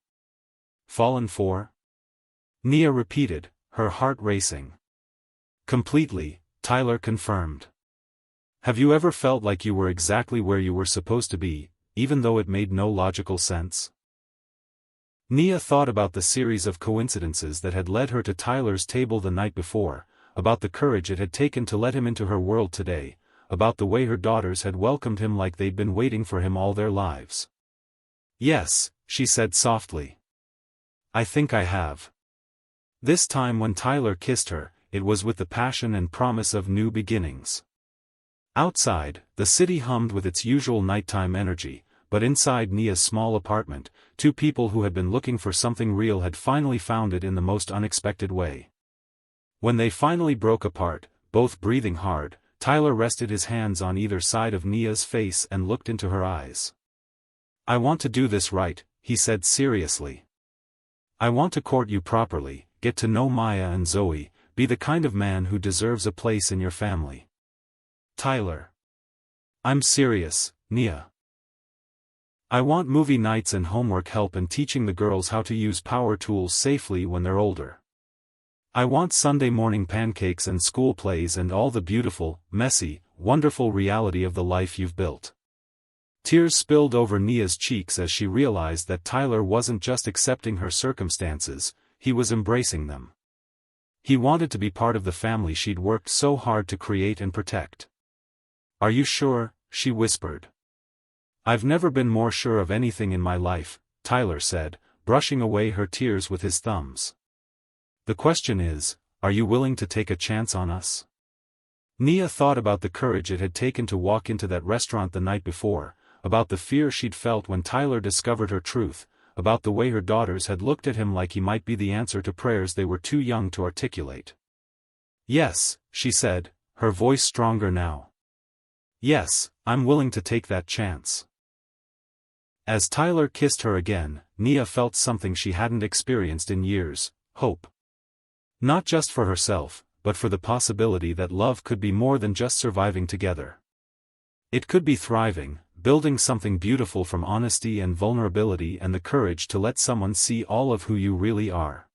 "Fallen for?" Nia repeated, her heart racing. "Completely," Tyler confirmed. "Have you ever felt like you were exactly where you were supposed to be, even though it made no logical sense?" Nia thought about the series of coincidences that had led her to Tyler's table the night before, about the courage it had taken to let him into her world today, about the way her daughters had welcomed him like they'd been waiting for him all their lives. "Yes," she said softly. "I think I have." This time when Tyler kissed her, it was with the passion and promise of new beginnings. Outside, the city hummed with its usual nighttime energy, but inside Nia's small apartment, two people who had been looking for something real had finally found it in the most unexpected way. When they finally broke apart, both breathing hard, Tyler rested his hands on either side of Nia's face and looked into her eyes. "I want to do this right," he said seriously. "I want to court you properly, get to know Maya and Zoe, be the kind of man who deserves a place in your family." "Tyler." "I'm serious, Nia. I want movie nights and homework help and teaching the girls how to use power tools safely when they're older. I want Sunday morning pancakes and school plays and all the beautiful, messy, wonderful reality of the life you've built." Tears spilled over Nia's cheeks as she realized that Tyler wasn't just accepting her circumstances, he was embracing them. He wanted to be part of the family she'd worked so hard to create and protect. "Are you sure?" she whispered. "I've never been more sure of anything in my life," Tyler said, brushing away her tears with his thumbs. "The question is, are you willing to take a chance on us?" Nia thought about the courage it had taken to walk into that restaurant the night before, about the fear she'd felt when Tyler discovered her truth, about the way her daughters had looked at him like he might be the answer to prayers they were too young to articulate. "Yes," she said, her voice stronger now. "Yes, I'm willing to take that chance." As Tyler kissed her again, Nia felt something she hadn't experienced in years: hope. Not just for herself, but for the possibility that love could be more than just surviving together. It could be thriving, building something beautiful from honesty and vulnerability and the courage to let someone see all of who you really are.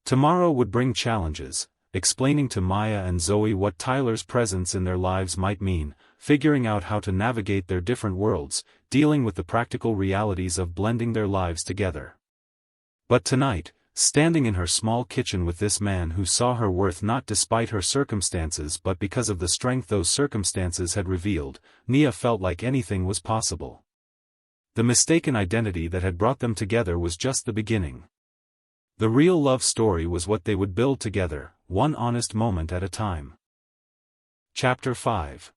Tomorrow would bring challenges, explaining to Maya and Zoe what Tyler's presence in their lives might mean, figuring out how to navigate their different worlds, dealing with the practical realities of blending their lives together. But tonight, standing in her small kitchen with this man who saw her worth not despite her circumstances but because of the strength those circumstances had revealed, Nia felt like anything was possible. The mistaken identity that had brought them together was just the beginning. The real love story was what they would build together, one honest moment at a time. Chapter 5.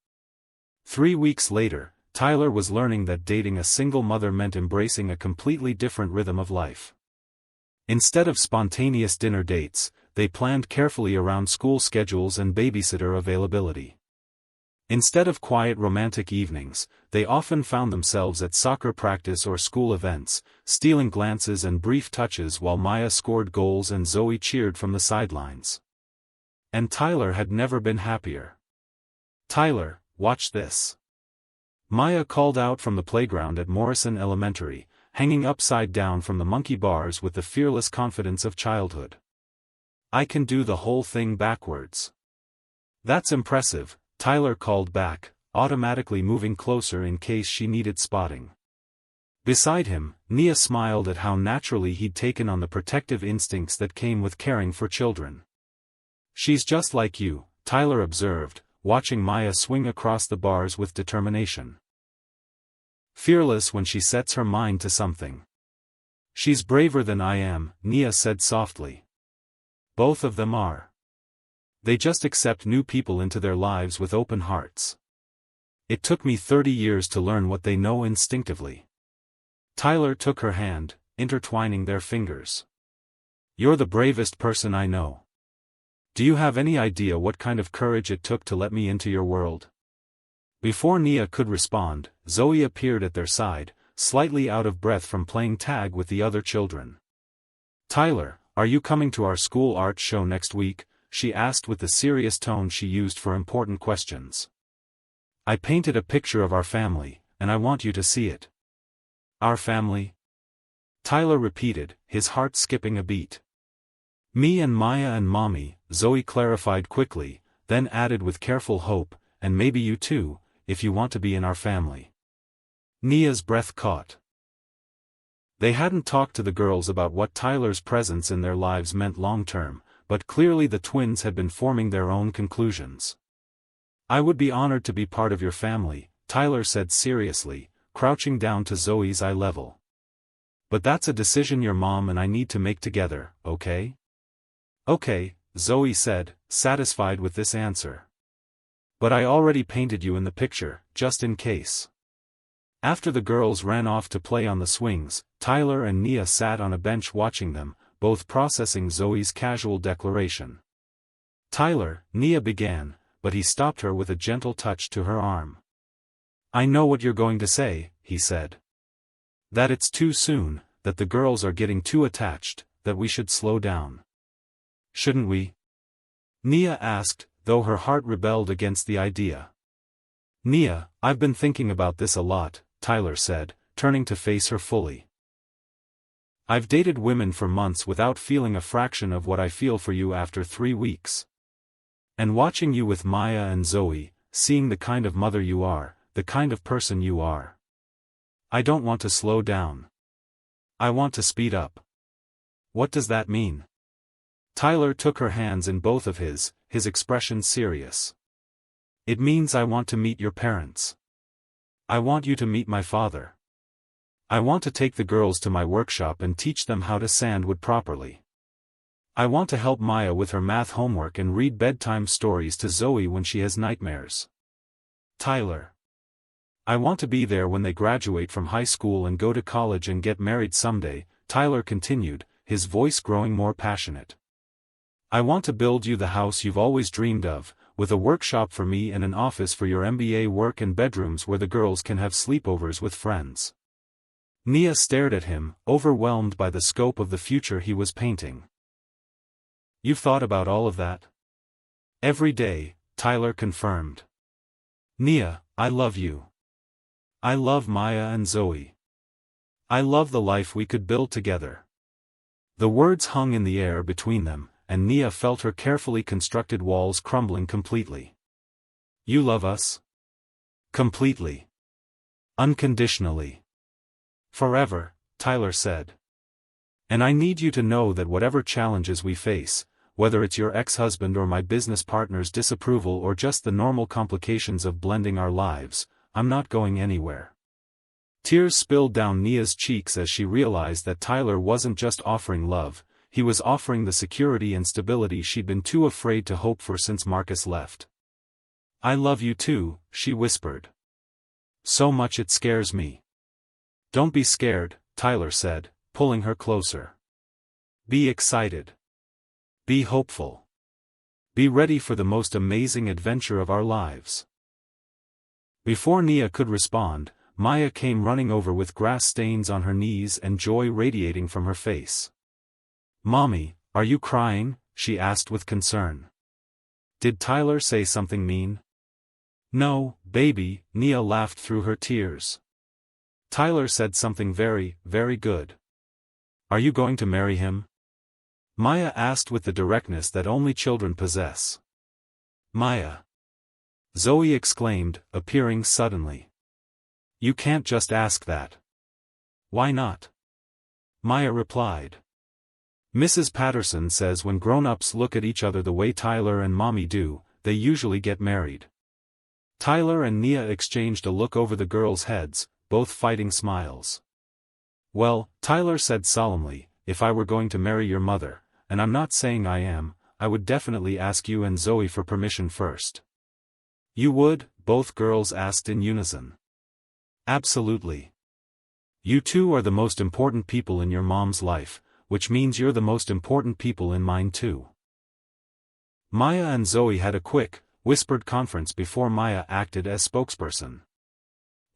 3 weeks later, Tyler was learning that dating a single mother meant embracing a completely different rhythm of life. Instead of spontaneous dinner dates, they planned carefully around school schedules and babysitter availability. Instead of quiet romantic evenings, they often found themselves at soccer practice or school events, stealing glances and brief touches while Maya scored goals and Zoe cheered from the sidelines. And Tyler had never been happier. "Tyler, watch this." Maya called out from the playground at Morrison Elementary, hanging upside down from the monkey bars with the fearless confidence of childhood. "I can do the whole thing backwards." "That's impressive," Tyler called back, automatically moving closer in case she needed spotting. Beside him, Nia smiled at how naturally he'd taken on the protective instincts that came with caring for children. "She's just like you," Tyler observed, watching Maya swing across the bars with determination. "Fearless when she sets her mind to something." "She's braver than I am," Nia said softly. "Both of them are. They just accept new people into their lives with open hearts. It took me 30 years to learn what they know instinctively." Tyler took her hand, intertwining their fingers. "You're the bravest person I know. Do you have any idea what kind of courage it took to let me into your world?" Before Nia could respond, Zoe appeared at their side, slightly out of breath from playing tag with the other children. "Tyler, are you coming to our school art show next week?" she asked with the serious tone she used for important questions. "I painted a picture of our family, and I want you to see it." "Our family?" Tyler repeated, his heart skipping a beat. "Me and Maya and Mommy," Zoe clarified quickly, then added with careful hope, "and maybe you too, if you want to be in our family." Nia's breath caught. They hadn't talked to the girls about what Tyler's presence in their lives meant long-term, but clearly the twins had been forming their own conclusions. "I would be honored to be part of your family," Tyler said seriously, crouching down to Zoe's eye level. "But that's a decision your mom and I need to make together, okay?" "Okay," Zoe said, satisfied with this answer. "But I already painted you in the picture, just in case." After the girls ran off to play on the swings, Tyler and Nia sat on a bench watching them, both processing Zoe's casual declaration. "Tyler," Nia began, but he stopped her with a gentle touch to her arm. "I know what you're going to say," he said. "That it's too soon, that the girls are getting too attached, that we should slow down." "Shouldn't we?" Nia asked, though her heart rebelled against the idea. "Nia, I've been thinking about this a lot," Tyler said, turning to face her fully. "I've dated women for months without feeling a fraction of what I feel for you after 3 weeks. And watching you with Maya and Zoe, seeing the kind of mother you are, the kind of person you are. I don't want to slow down. I want to speed up." "What does that mean?" Tyler took her hands in both of his expression serious. "It means I want to meet your parents. I want you to meet my father. I want to take the girls to my workshop and teach them how to sand wood properly. I want to help Maya with her math homework and read bedtime stories to Zoe when she has nightmares. Tyler. I want to be there when they graduate from high school and go to college and get married someday," Tyler continued, his voice growing more passionate. "I want to build you the house you've always dreamed of, with a workshop for me and an office for your MBA work and bedrooms where the girls can have sleepovers with friends." Nia stared at him, overwhelmed by the scope of the future he was painting. "You've thought about all of that?" "Every day," Tyler confirmed. "Nia, I love you. I love Maya and Zoe. I love the life we could build together." The words hung in the air between them, and Nia felt her carefully constructed walls crumbling completely. "You love us?" "Completely. Unconditionally. Forever," Tyler said. "And I need you to know that whatever challenges we face, whether it's your ex-husband or my business partner's disapproval or just the normal complications of blending our lives, I'm not going anywhere." Tears spilled down Nia's cheeks as she realized that Tyler wasn't just offering love, he was offering the security and stability she'd been too afraid to hope for since Marcus left. "I love you too," she whispered. "So much it scares me." "Don't be scared," Tyler said, pulling her closer. "Be excited. Be hopeful. Be ready for the most amazing adventure of our lives." Before Nia could respond, Maya came running over with grass stains on her knees and joy radiating from her face. "Mommy, are you crying?" she asked with concern. "Did Tyler say something mean?" "No, baby," Nia laughed through her tears. "Tyler said something very, very good." "Are you going to marry him?" Maya asked with the directness that only children possess. "Maya!" Zoe exclaimed, appearing suddenly. "You can't just ask that. Why not? Maya replied. Mrs. Patterson says when grown-ups look at each other the way Tyler and Mommy do, they usually get married. Tyler and Nia exchanged a look over the girls' heads, both fighting smiles. Well, Tyler said solemnly, if I were going to marry your mother, and I'm not saying I am, I would definitely ask you and Zoe for permission first. You would? Both girls asked in unison. Absolutely. You two are the most important people in your mom's life, which means you're the most important people in mine too. Maya and Zoe had a quick, whispered conference before Maya acted as spokesperson.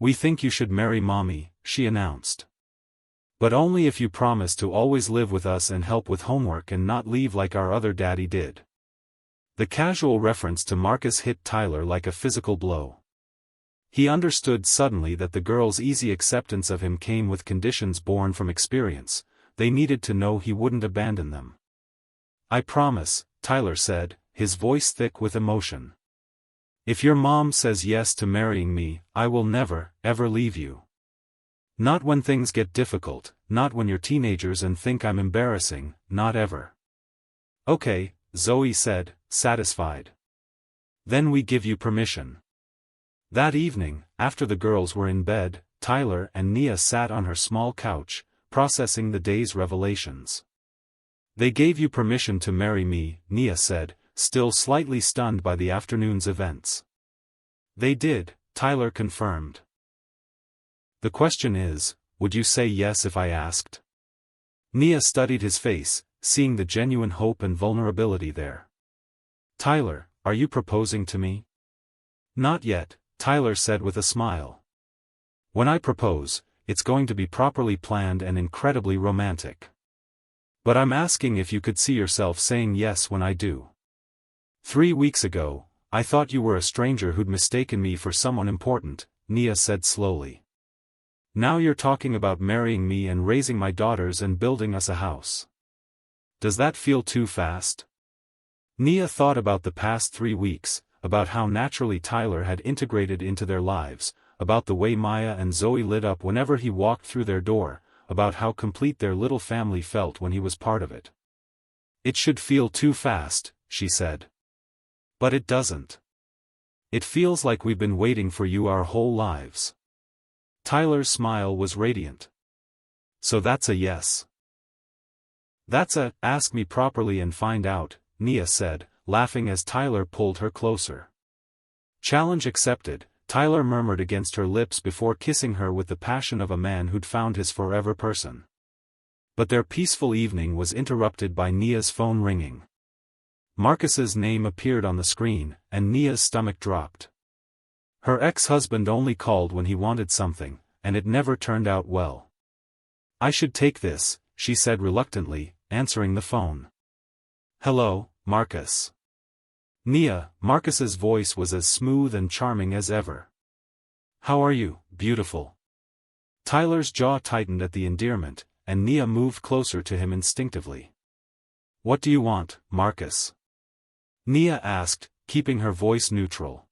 We think you should marry Mommy, she announced. But only if you promise to always live with us and help with homework and not leave like our other daddy did. The casual reference to Marcus hit Tyler like a physical blow. He understood suddenly that the girls' easy acceptance of him came with conditions born from experience. They needed to know he wouldn't abandon them. I promise, Tyler said, his voice thick with emotion. If your mom says yes to marrying me, I will never, ever leave you. Not when things get difficult, not when you're teenagers and think I'm embarrassing, not ever. Okay, Zoe said, satisfied. Then we give you permission. That evening, after the girls were in bed, Tyler and Nia sat on her small couch, processing the day's revelations. They gave you permission to marry me, Nia said, still slightly stunned by the afternoon's events. They did, Tyler confirmed. The question is, would you say yes if I asked? Nia studied his face, seeing the genuine hope and vulnerability there. Tyler, are you proposing to me? Not yet, Tyler said with a smile. When I propose, it's going to be properly planned and incredibly romantic. But I'm asking if you could see yourself saying yes when I do. 3 weeks ago, I thought you were a stranger who'd mistaken me for someone important, Nia said slowly. Now you're talking about marrying me and raising my daughters and building us a house. Does that feel too fast? Nia thought about the past 3 weeks, about how naturally Tyler had integrated into their lives, about the way Maya and Zoe lit up whenever he walked through their door, about how complete their little family felt when he was part of it. It should feel too fast, she said. But it doesn't. It feels like we've been waiting for you our whole lives. Tyler's smile was radiant. So that's a yes. That's a, ask me properly and find out, Nia said, laughing as Tyler pulled her closer. Challenge accepted, Tyler murmured against her lips before kissing her with the passion of a man who'd found his forever person. But their peaceful evening was interrupted by Nia's phone ringing. Marcus's name appeared on the screen, and Nia's stomach dropped. Her ex-husband only called when he wanted something, and it never turned out well. I should take this, she said reluctantly, answering the phone. Hello, Marcus. Nia, Marcus's voice was as smooth and charming as ever. How are you, beautiful? Tyler's jaw tightened at the endearment, and Nia moved closer to him instinctively. What do you want, Marcus? Nia asked, keeping her voice neutral.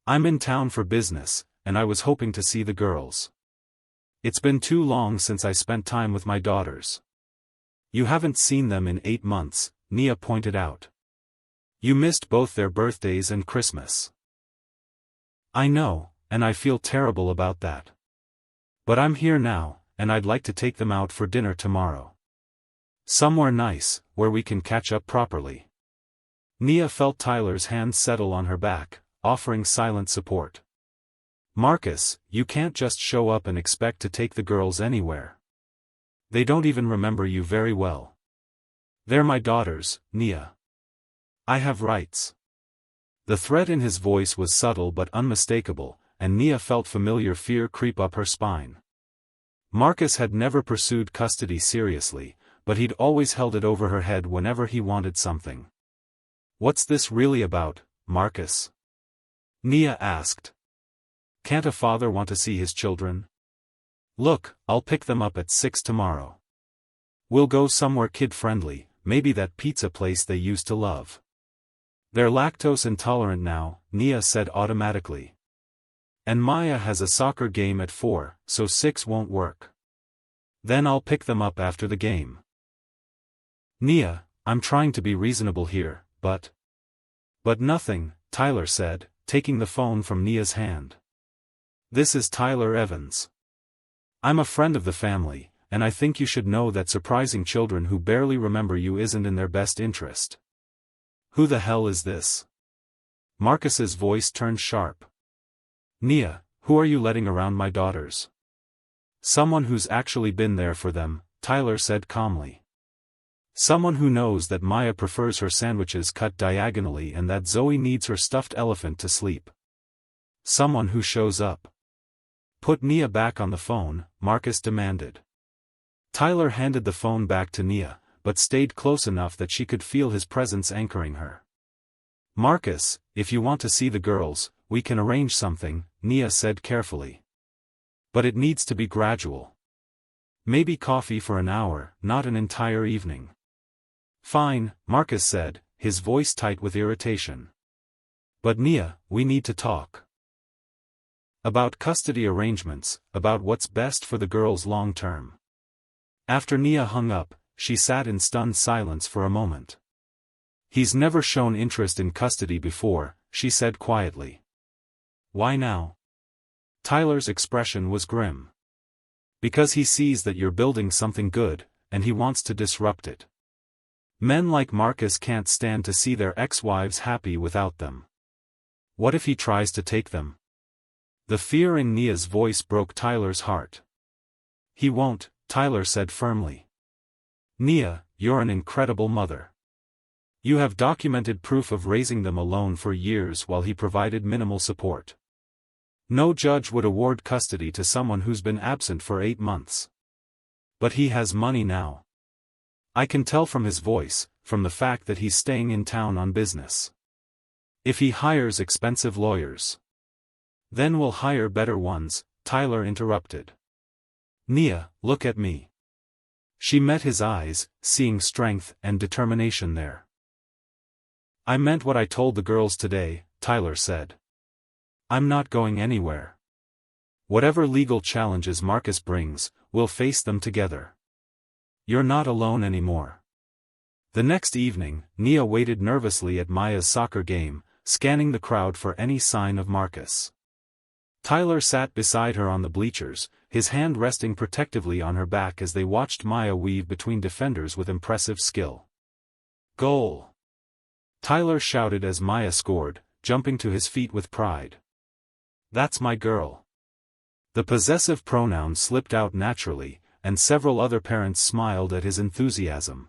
I'm in town for business, and I was hoping to see the girls. It's been too long since I spent time with my daughters. You haven't seen them in 8 months, Nia pointed out. You missed both their birthdays and Christmas. I know, and I feel terrible about that. But I'm here now, and I'd like to take them out for dinner tomorrow. Somewhere nice, where we can catch up properly. Nia felt Tyler's hand settle on her back, offering silent support. Marcus, you can't just show up and expect to take the girls anywhere. They don't even remember you very well. They're my daughters, Nia. I have rights. The threat in his voice was subtle but unmistakable, and Nia felt familiar fear creep up her spine. Marcus had never pursued custody seriously, but he'd always held it over her head whenever he wanted something. What's this really about, Marcus? Nia asked. Can't a father want to see his children? Look, I'll pick them up at 6 tomorrow. We'll go somewhere kid-friendly, maybe that pizza place they used to love. They're lactose intolerant now, Nia said automatically. And Maya has a soccer game at 4, so 6 won't work. Then I'll pick them up after the game. Nia, I'm trying to be reasonable here, but nothing, Tyler said, taking the phone from Nia's hand. This is Tyler Evans. I'm a friend of the family, and I think you should know that surprising children who barely remember you isn't in their best interest. Who the hell is this? Marcus's voice turned sharp. Nia, who are you letting around my daughters? Someone who's actually been there for them, Tyler said calmly. Someone who knows that Maya prefers her sandwiches cut diagonally and that Zoe needs her stuffed elephant to sleep. Someone who shows up. Put Nia back on the phone, Marcus demanded. Tyler handed the phone back to Nia, but stayed close enough that she could feel his presence anchoring her. Marcus, if you want to see the girls, we can arrange something, Nia said carefully. But it needs to be gradual. Maybe coffee for an hour, not an entire evening. Fine, Marcus said, his voice tight with irritation. But Nia, we need to talk. About custody arrangements, about what's best for the girls long term. After Nia hung up, she sat in stunned silence for a moment. He's never shown interest in custody before, she said quietly. Why now? Tyler's expression was grim. Because he sees that you're building something good, and he wants to disrupt it. Men like Marcus can't stand to see their ex-wives happy without them. What if he tries to take them? The fear in Nia's voice broke Tyler's heart. He won't, Tyler said firmly. Nia, you're an incredible mother. You have documented proof of raising them alone for years while he provided minimal support. No judge would award custody to someone who's been absent for 8 months. But he has money now. I can tell from his voice, from the fact that he's staying in town on business. If he hires expensive lawyers, then we'll hire better ones, Tyler interrupted. Nia, look at me. She met his eyes, seeing strength and determination there. I meant what I told the girls today, Tyler said. I'm not going anywhere. Whatever legal challenges Marcus brings, we'll face them together. You're not alone anymore. The next evening, Nia waited nervously at Maya's soccer game, scanning the crowd for any sign of Marcus. Tyler sat beside her on the bleachers, his hand resting protectively on her back as they watched Maya weave between defenders with impressive skill. Goal! Tyler shouted as Maya scored, jumping to his feet with pride. That's my girl. The possessive pronoun slipped out naturally, and several other parents smiled at his enthusiasm.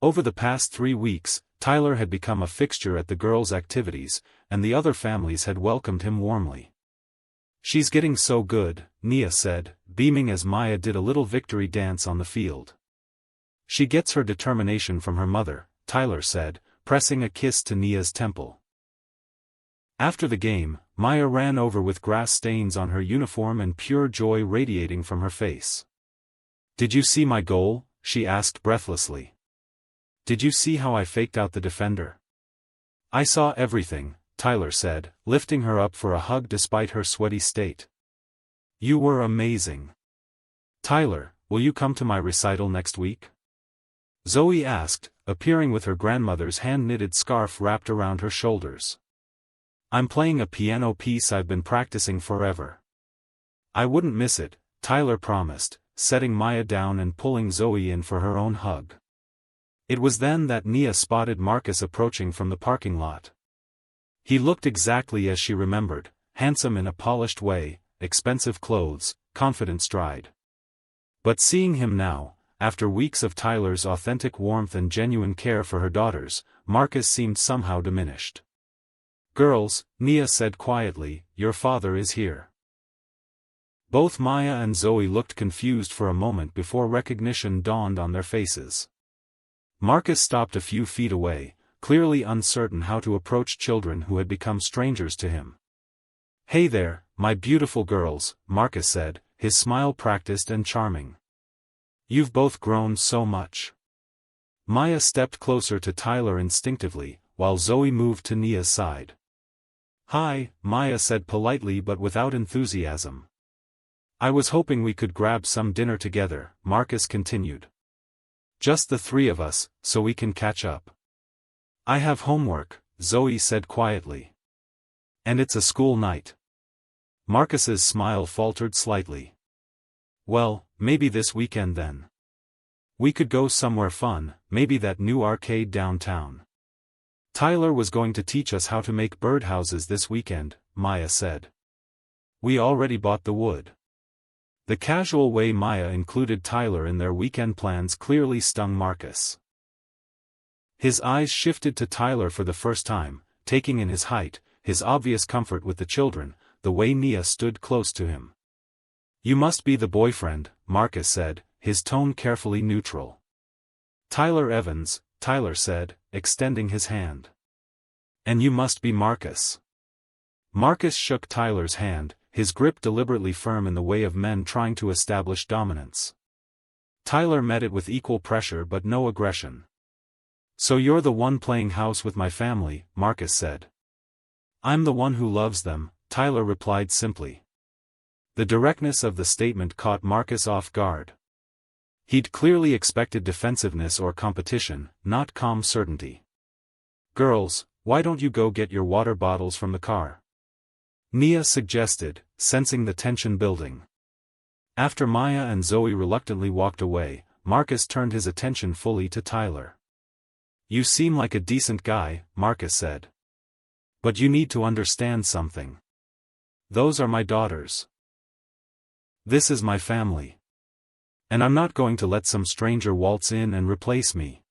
Over the past 3 weeks, Tyler had become a fixture at the girls' activities, and the other families had welcomed him warmly. She's getting so good, Nia said, beaming as Maya did a little victory dance on the field. She gets her determination from her mother, Tyler said, pressing a kiss to Nia's temple. After the game, Maya ran over with grass stains on her uniform and pure joy radiating from her face. Did you see my goal? She asked breathlessly. Did you see how I faked out the defender? I saw everything, Tyler said, lifting her up for a hug despite her sweaty state. You were amazing. Tyler, will you come to my recital next week? Zoe asked, appearing with her grandmother's hand-knitted scarf wrapped around her shoulders. I'm playing a piano piece I've been practicing forever. I wouldn't miss it, Tyler promised, setting Maya down and pulling Zoe in for her own hug. It was then that Nia spotted Marcus approaching from the parking lot. He looked exactly as she remembered, handsome in a polished way, expensive clothes, confident stride. But seeing him now, after weeks of Tyler's authentic warmth and genuine care for her daughters, Marcus seemed somehow diminished. Girls, Nia said quietly, your father is here. Both Maya and Zoe looked confused for a moment before recognition dawned on their faces. Marcus stopped a few feet away, clearly uncertain how to approach children who had become strangers to him. Hey there, my beautiful girls, Marcus said, his smile practiced and charming. You've both grown so much. Maya stepped closer to Tyler instinctively, while Zoe moved to Nia's side. Hi, Maya said politely but without enthusiasm. I was hoping we could grab some dinner together, Marcus continued. Just the three of us, so we can catch up. I have homework, Zoe said quietly. And it's a school night. Marcus's smile faltered slightly. Well, maybe this weekend then. We could go somewhere fun, maybe that new arcade downtown. Tyler was going to teach us how to make birdhouses this weekend, Maya said. We already bought the wood. The casual way Maya included Tyler in their weekend plans clearly stung Marcus. His eyes shifted to Tyler for the first time, taking in his height, his obvious comfort with the children, the way Nia stood close to him. You must be the boyfriend, Marcus said, his tone carefully neutral. Tyler Evans, Tyler said, extending his hand. And you must be Marcus. Marcus shook Tyler's hand, his grip deliberately firm in the way of men trying to establish dominance. Tyler met it with equal pressure but no aggression. So you're the one playing house with my family, Marcus said. I'm the one who loves them, Tyler replied simply. The directness of the statement caught Marcus off guard. He'd clearly expected defensiveness or competition, not calm certainty. Girls, why don't you go get your water bottles from the car? Nia suggested, sensing the tension building. After Maya and Zoe reluctantly walked away, Marcus turned his attention fully to Tyler. You seem like a decent guy, Marcus said. But you need to understand something. Those are my daughters. This is my family. And I'm not going to let some stranger waltz in and replace me.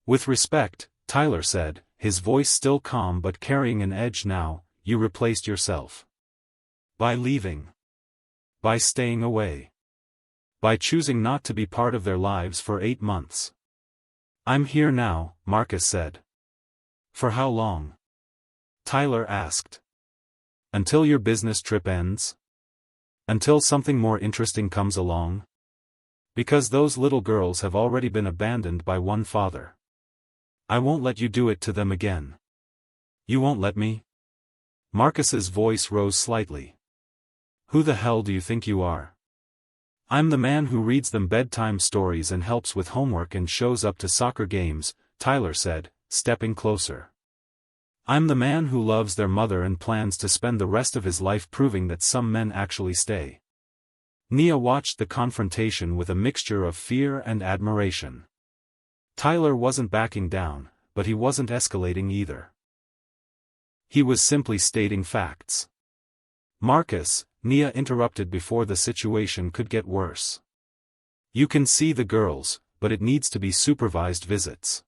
With respect, Tyler said, his voice still calm but carrying an edge now, you replaced yourself. By leaving. By staying away. By choosing not to be part of their lives for 8 months. I'm here now, Marcus said. For how long? Tyler asked. Until your business trip ends? Until something more interesting comes along? Because those little girls have already been abandoned by one father. I won't let you do it to them again. You won't let me? Marcus's voice rose slightly. Who the hell do you think you are? I'm the man who reads them bedtime stories and helps with homework and shows up to soccer games, Tyler said, stepping closer. I'm the man who loves their mother and plans to spend the rest of his life proving that some men actually stay. Nia watched the confrontation with a mixture of fear and admiration. Tyler wasn't backing down, but he wasn't escalating either. He was simply stating facts. Marcus, Nia interrupted before the situation could get worse. You can see the girls, but it needs to be supervised visits.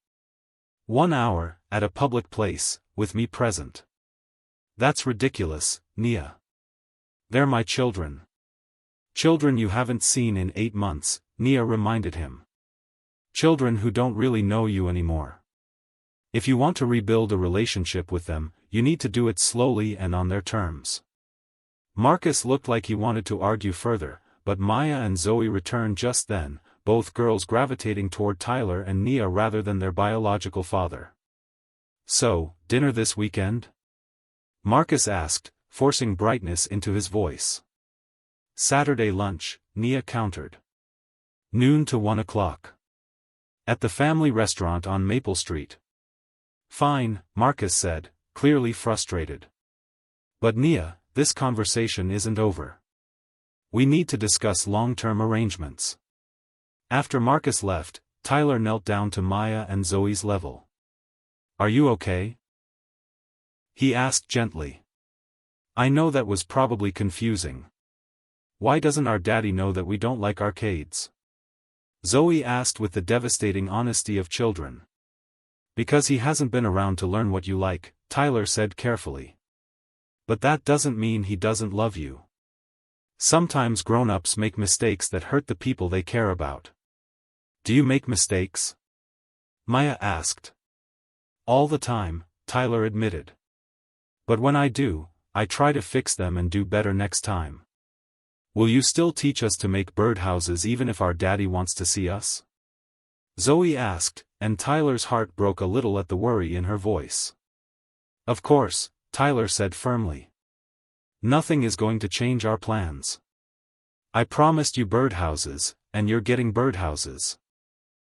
1 hour, at a public place, with me present. That's ridiculous, Nia. They're my children. Children you haven't seen in 8 months, Nia reminded him. Children who don't really know you anymore. If you want to rebuild a relationship with them, you need to do it slowly and on their terms. Marcus looked like he wanted to argue further, but Maya and Zoe returned just then, both girls gravitating toward Tyler and Nia rather than their biological father. So, dinner this weekend? Marcus asked, forcing brightness into his voice. Saturday lunch, Nia countered. Noon to 1 o'clock. At the family restaurant on Maple Street. Fine, Marcus said, clearly frustrated. But Nia, this conversation isn't over. We need to discuss long-term arrangements. After Marcus left, Tyler knelt down to Maya and Zoe's level. Are you okay? He asked gently. I know that was probably confusing. Why doesn't our daddy know that we don't like arcades? Zoe asked with the devastating honesty of children. Because he hasn't been around to learn what you like, Tyler said carefully. But that doesn't mean he doesn't love you. Sometimes grown-ups make mistakes that hurt the people they care about. Do you make mistakes? Maya asked. All the time, Tyler admitted. But when I do, I try to fix them and do better next time. Will you still teach us to make birdhouses even if our daddy wants to see us? Zoe asked, and Tyler's heart broke a little at the worry in her voice. Of course, Tyler said firmly. Nothing is going to change our plans. I promised you birdhouses, and you're getting birdhouses.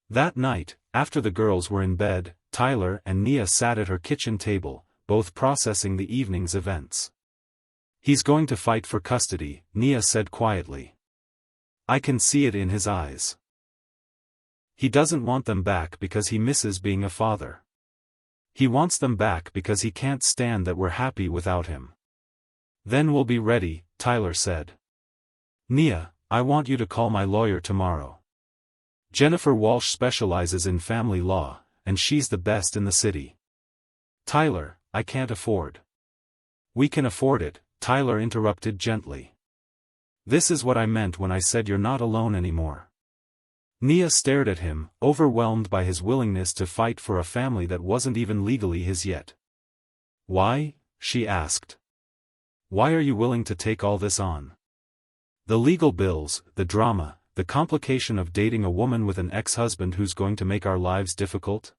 That night, after the girls were in bed, Tyler and Nia sat at her kitchen table, both processing the evening's events. He's going to fight for custody, Nia said quietly. I can see it in his eyes. He doesn't want them back because he misses being a father. He wants them back because he can't stand that we're happy without him. Then we'll be ready, Tyler said. Nia, I want you to call my lawyer tomorrow. Jennifer Walsh specializes in family law, and she's the best in the city. Tyler, I can't afford. We can afford it, Tyler interrupted gently. This is what I meant when I said you're not alone anymore. Nia stared at him, overwhelmed by his willingness to fight for a family that wasn't even legally his yet. Why? She asked. Why are you willing to take all this on? The legal bills, the drama, the complication of dating a woman with an ex-husband who's going to make our lives difficult?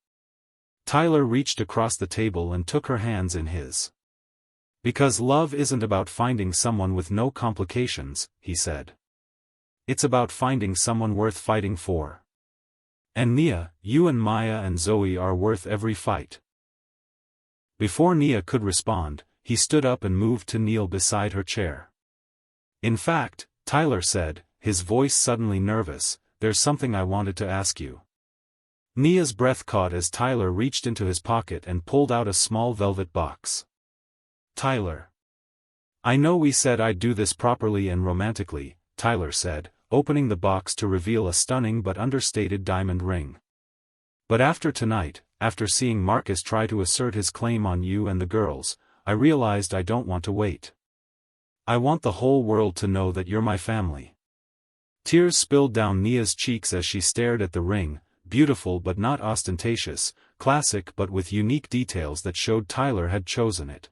Tyler reached across the table and took her hands in his. Because love isn't about finding someone with no complications, he said. It's about finding someone worth fighting for. And Nia, you and Maya and Zoe are worth every fight. Before Nia could respond, he stood up and moved to kneel beside her chair. In fact, Tyler said, his voice suddenly nervous, there's something I wanted to ask you. Nia's breath caught as Tyler reached into his pocket and pulled out a small velvet box. Tyler. I know we said I'd do this properly and romantically, Tyler said, opening the box to reveal a stunning but understated diamond ring. But after tonight, after seeing Marcus try to assert his claim on you and the girls, I realized I don't want to wait. I want the whole world to know that you're my family. Tears spilled down Nia's cheeks as she stared at the ring, beautiful but not ostentatious, classic but with unique details that showed Tyler had chosen it.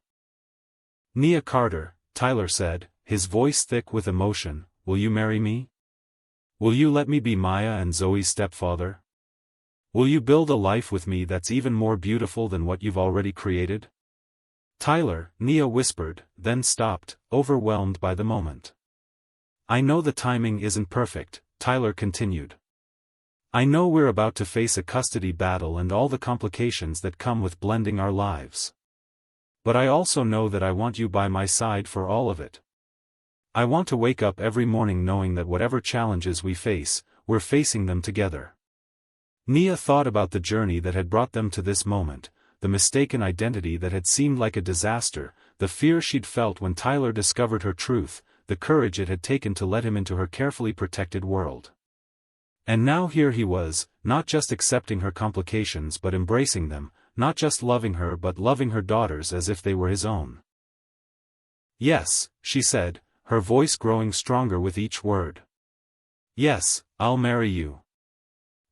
Nia Carter, Tyler said, his voice thick with emotion, will you marry me? Will you let me be Maya and Zoe's stepfather? Will you build a life with me that's even more beautiful than what you've already created? Tyler, Nia whispered, then stopped, overwhelmed by the moment. I know the timing isn't perfect, Tyler continued. I know we're about to face a custody battle and all the complications that come with blending our lives. But I also know that I want you by my side for all of it. I want to wake up every morning knowing that whatever challenges we face, we're facing them together. Nia thought about the journey that had brought them to this moment, the mistaken identity that had seemed like a disaster, the fear she'd felt when Tyler discovered her truth, the courage it had taken to let him into her carefully protected world. And now here he was, not just accepting her complications but embracing them, not just loving her but loving her daughters as if they were his own. Yes, she said, her voice growing stronger with each word. Yes, I'll marry you.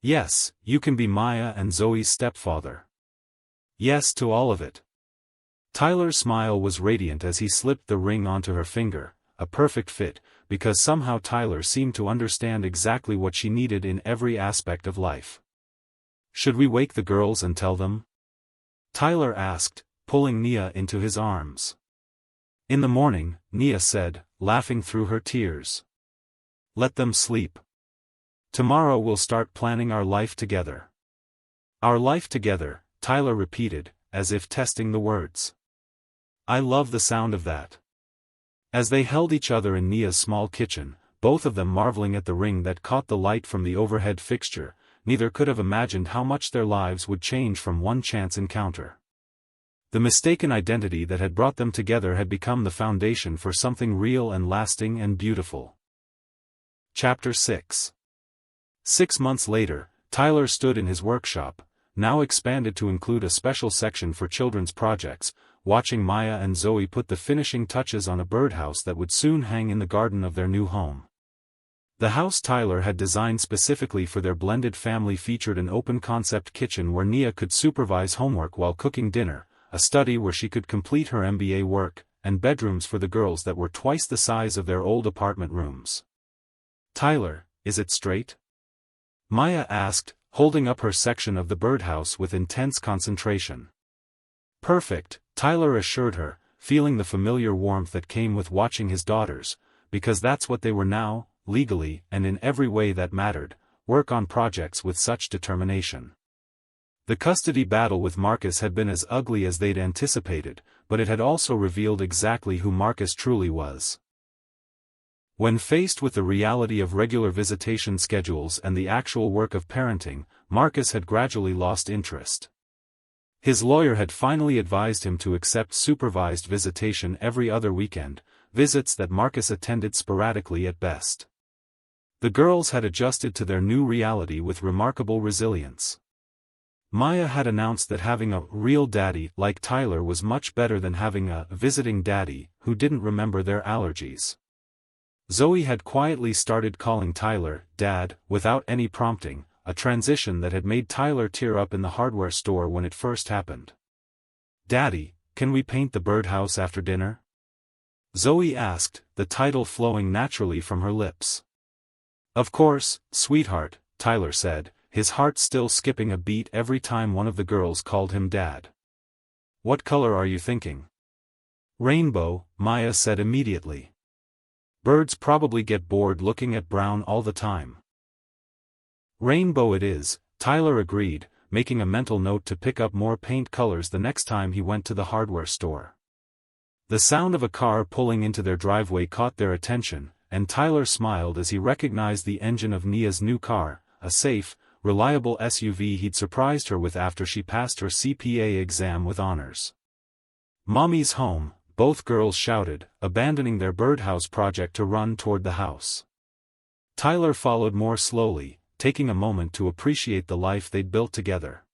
Yes, you can be Maya and Zoe's stepfather. Yes to all of it. Tyler's smile was radiant as he slipped the ring onto her finger, a perfect fit, because somehow Tyler seemed to understand exactly what she needed in every aspect of life. Should we wake the girls and tell them? Tyler asked, pulling Nia into his arms. In the morning, Nia said, laughing through her tears. Let them sleep. Tomorrow we'll start planning our life together. Our life together, Tyler repeated, as if testing the words. I love the sound of that. As they held each other in Nia's small kitchen, both of them marveling at the ring that caught the light from the overhead fixture, neither could have imagined how much their lives would change from one chance encounter. The mistaken identity that had brought them together had become the foundation for something real and lasting and beautiful. Chapter 6. 6 months later, Tyler stood in his workshop, now expanded to include a special section for children's projects, watching Maya and Zoe put the finishing touches on a birdhouse that would soon hang in the garden of their new home. The house Tyler had designed specifically for their blended family featured an open-concept kitchen where Nia could supervise homework while cooking dinner, a study where she could complete her MBA work, and bedrooms for the girls that were twice the size of their old apartment rooms. Tyler, is it straight? Maya asked, holding up her section of the birdhouse with intense concentration. Perfect, Tyler assured her, feeling the familiar warmth that came with watching his daughters, because that's what they were now, legally, and in every way that mattered, work on projects with such determination. The custody battle with Marcus had been as ugly as they'd anticipated, but it had also revealed exactly who Marcus truly was. When faced with the reality of regular visitation schedules and the actual work of parenting, Marcus had gradually lost interest. His lawyer had finally advised him to accept supervised visitation every other weekend, visits that Marcus attended sporadically at best. The girls had adjusted to their new reality with remarkable resilience. Maya had announced that having a real daddy like Tyler was much better than having a visiting daddy who didn't remember their allergies. Zoe had quietly started calling Tyler Dad without any prompting, a transition that had made Tyler tear up in the hardware store when it first happened. "Daddy, can we paint the birdhouse after dinner?" Zoe asked, the title flowing naturally from her lips. "Of course, sweetheart," Tyler said, his heart still skipping a beat every time one of the girls called him Dad. "What color are you thinking?" "Rainbow," Maya said immediately. "Birds probably get bored looking at brown all the time." "Rainbow it is," Tyler agreed, making a mental note to pick up more paint colors the next time he went to the hardware store. The sound of a car pulling into their driveway caught their attention, and Tyler smiled as he recognized the engine of Nia's new car, a safe, reliable SUV he'd surprised her with after she passed her CPA exam with honors. "Mommy's home," both girls shouted, abandoning their birdhouse project to run toward the house. Tyler followed more slowly, taking a moment to appreciate the life they'd built together.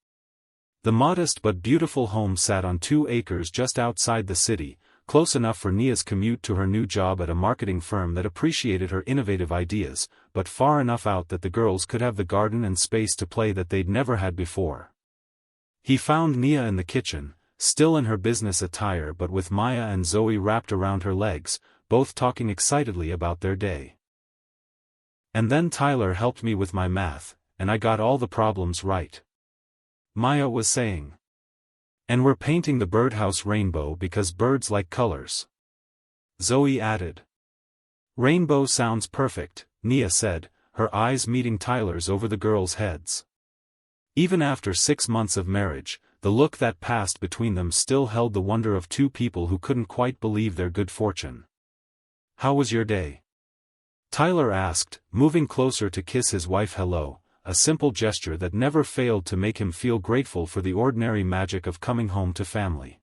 The modest but beautiful home sat on 2 acres just outside the city, close enough for Nia's commute to her new job at a marketing firm that appreciated her innovative ideas, but far enough out that the girls could have the garden and space to play that they'd never had before. He found Nia in the kitchen, still in her business attire but with Maya and Zoe wrapped around her legs, both talking excitedly about their day. "And then Tyler helped me with my math, and I got all the problems right," Maya was saying. "And we're painting the birdhouse rainbow because birds like colors," Zoe added. "Rainbow sounds perfect," Nia said, her eyes meeting Tyler's over the girls' heads. Even after 6 months of marriage, the look that passed between them still held the wonder of 2 people who couldn't quite believe their good fortune. "How was your day?" Tyler asked, moving closer to kiss his wife hello, a simple gesture that never failed to make him feel grateful for the ordinary magic of coming home to family.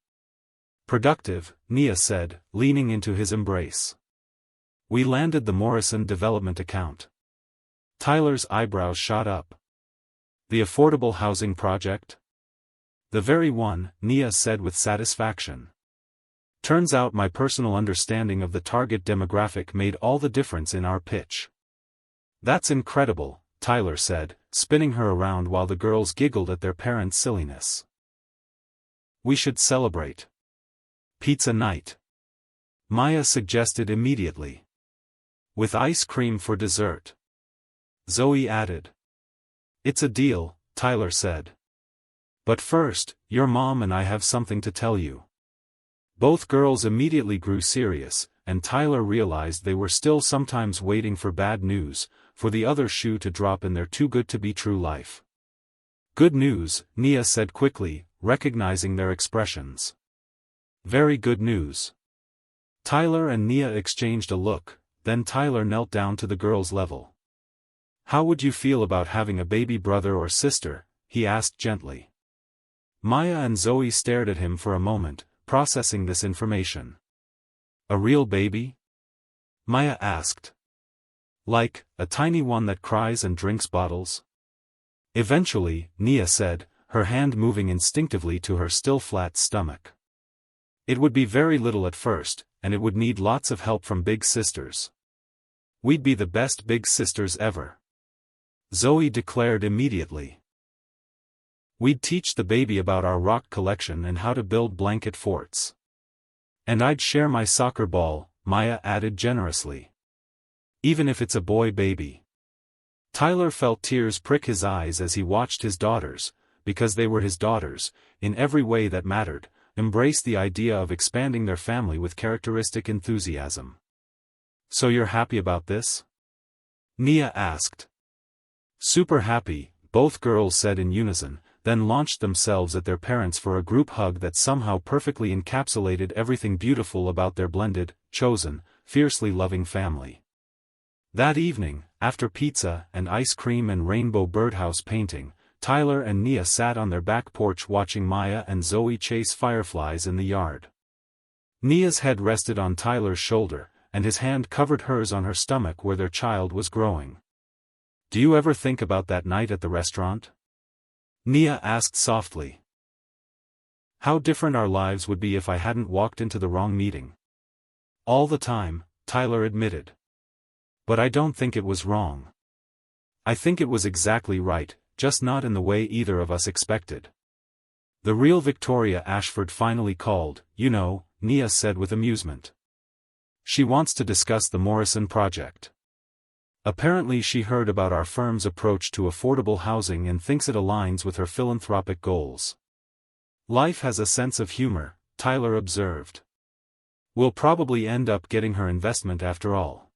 "Productive," Nia said, leaning into his embrace. "We landed the Morrison development account." Tyler's eyebrows shot up. "The affordable housing project?" "The very one," Nia said with satisfaction. "Turns out my personal understanding of the target demographic made all the difference in our pitch." "That's incredible," Tyler said, spinning her around while the girls giggled at their parents' silliness. "We should celebrate. Pizza night," Maya suggested immediately. "With ice cream for dessert," Zoe added. "It's a deal," Tyler said. "But first, your mom and I have something to tell you." Both girls immediately grew serious, and Tyler realized they were still sometimes waiting for bad news, for the other shoe to drop in their too-good-to-be-true life. "Good news," Nia said quickly, recognizing their expressions. "Very good news." Tyler and Nia exchanged a look, then Tyler knelt down to the girls' level. "How would you feel about having a baby brother or sister?" he asked gently. Maya and Zoe stared at him for a moment, processing this information. "A real baby?" Maya asked. "Like, a tiny one that cries and drinks bottles?" "Eventually," Nia said, her hand moving instinctively to her still flat stomach. "It would be very little at first, and it would need lots of help from big sisters. We'd be the best big sisters ever," Zoe declared immediately. "We'd teach the baby about our rock collection and how to build blanket forts. And I'd share my soccer ball," Maya added generously. "Even if it's a boy baby." Tyler felt tears prick his eyes as he watched his daughters, because they were his daughters, in every way that mattered, embrace the idea of expanding their family with characteristic enthusiasm. "So you're happy about this?" Nia asked. Super happy, both girls said in unison, then launched themselves at their parents for a group hug that somehow perfectly encapsulated everything beautiful about their blended, chosen, fiercely loving family. That evening, after pizza and ice cream and rainbow birdhouse painting, Tyler and Nia sat on their back porch watching Maya and Zoe chase fireflies in the yard. Nia's head rested on Tyler's shoulder, and his hand covered hers on her stomach where their child was growing. Do you ever think about that night at the restaurant? Nia asked softly. How different our lives would be if I hadn't walked into the wrong meeting. All the time, Tyler admitted. But I don't think it was wrong. I think it was exactly right, just not in the way either of us expected. The real Victoria Ashford finally called, you know, Nia said with amusement. She wants to discuss the Morrison project. Apparently she heard about our firm's approach to affordable housing and thinks it aligns with her philanthropic goals. Life has a sense of humor, Tyler observed. We'll probably end up getting her investment after all.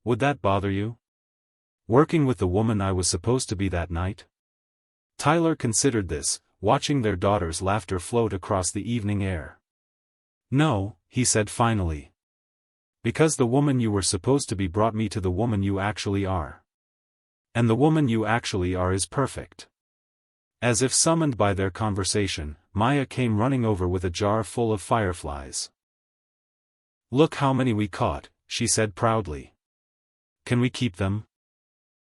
Would that bother you? Working with the woman I was supposed to be that night? Tyler considered this, watching their daughter's laughter float across the evening air. No, he said finally. Because the woman you were supposed to be brought me to the woman you actually are. And the woman you actually are is perfect. As if summoned by their conversation, Maya came running over with a jar full of fireflies. Look how many we caught, she said proudly. Can we keep them?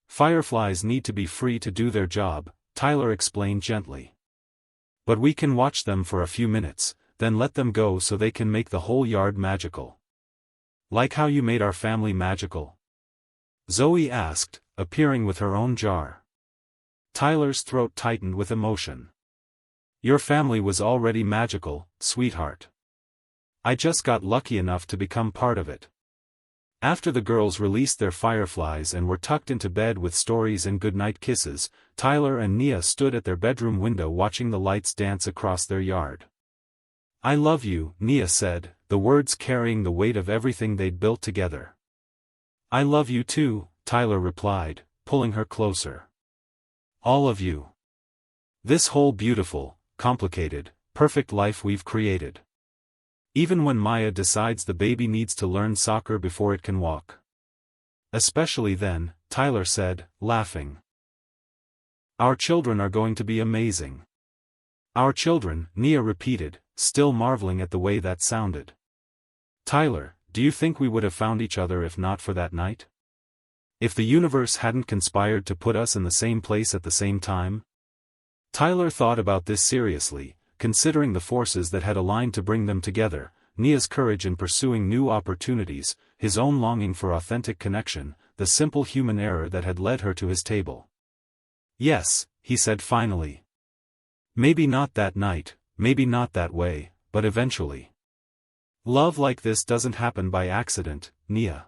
Fireflies need to be free to do their job, Tyler explained gently. But we can watch them for a few minutes, then let them go so they can make the whole yard magical. Like how you made our family magical? Zoe asked, appearing with her own jar. Tyler's throat tightened with emotion. Your family was already magical, sweetheart. I just got lucky enough to become part of it. After the girls released their fireflies and were tucked into bed with stories and goodnight kisses, Tyler and Nia stood at their bedroom window watching the lights dance across their yard. I love you, Nia said, the words carrying the weight of everything they'd built together. I love you too, Tyler replied, pulling her closer. All of you. This whole beautiful, complicated, perfect life we've created. Even when Maya decides the baby needs to learn soccer before it can walk. Especially then, Tyler said, laughing. Our children are going to be amazing. Our children, Nia repeated, still marveling at the way that sounded. Tyler, do you think we would have found each other if not for that night? If the universe hadn't conspired to put us in the same place at the same time? Tyler thought about this seriously, considering the forces that had aligned to bring them together, Nia's courage in pursuing new opportunities, his own longing for authentic connection, the simple human error that had led her to his table. Yes, he said finally. Maybe not that night, maybe not that way, but eventually. Love like this doesn't happen by accident, Nia.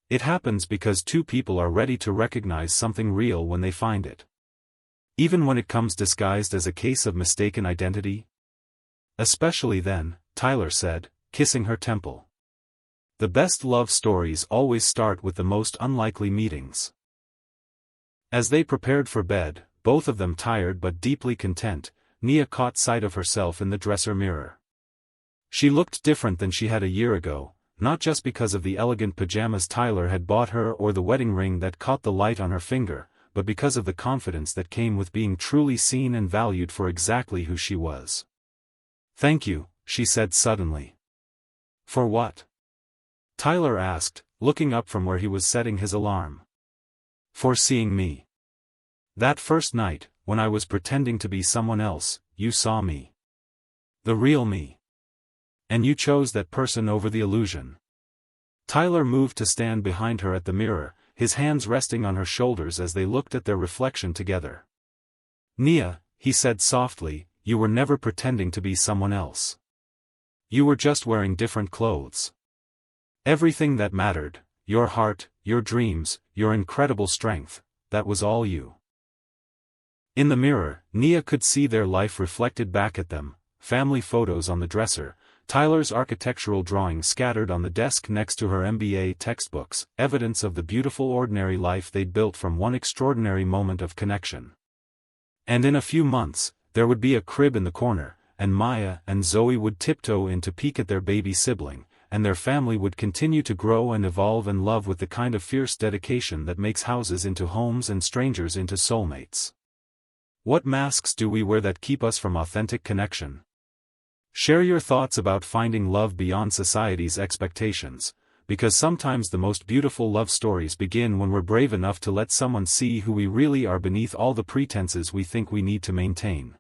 It happens because two people are ready to recognize something real when they find it. Even when it comes disguised as a case of mistaken identity? Especially then, Tyler said, kissing her temple. The best love stories always start with the most unlikely meetings. As they prepared for bed, both of them tired but deeply content, Nia caught sight of herself in the dresser mirror. She looked different than she had a year ago, not just because of the elegant pajamas Tyler had bought her or the wedding ring that caught the light on her finger, but because of the confidence that came with being truly seen and valued for exactly who she was. Thank you, she said suddenly. For what? Tyler asked, looking up from where he was setting his alarm. For seeing me. That first night, when I was pretending to be someone else, you saw me. The real me. And you chose that person over the illusion. Tyler moved to stand behind her at the mirror, his hands resting on her shoulders as they looked at their reflection together. Nia, he said softly, you were never pretending to be someone else. You were just wearing different clothes. Everything that mattered, your heart, your dreams, your incredible strength, that was all you. In the mirror, Nia could see their life reflected back at them, family photos on the dresser, Tyler's architectural drawings scattered on the desk next to her MBA textbooks, evidence of the beautiful ordinary life they'd built from one extraordinary moment of connection. And in a few months, there would be a crib in the corner, and Maya and Zoe would tiptoe in to peek at their baby sibling, and their family would continue to grow and evolve and love with the kind of fierce dedication that makes houses into homes and strangers into soulmates. What masks do we wear that keep us from authentic connection? Share your thoughts about finding love beyond society's expectations, because sometimes the most beautiful love stories begin when we're brave enough to let someone see who we really are beneath all the pretenses we think we need to maintain.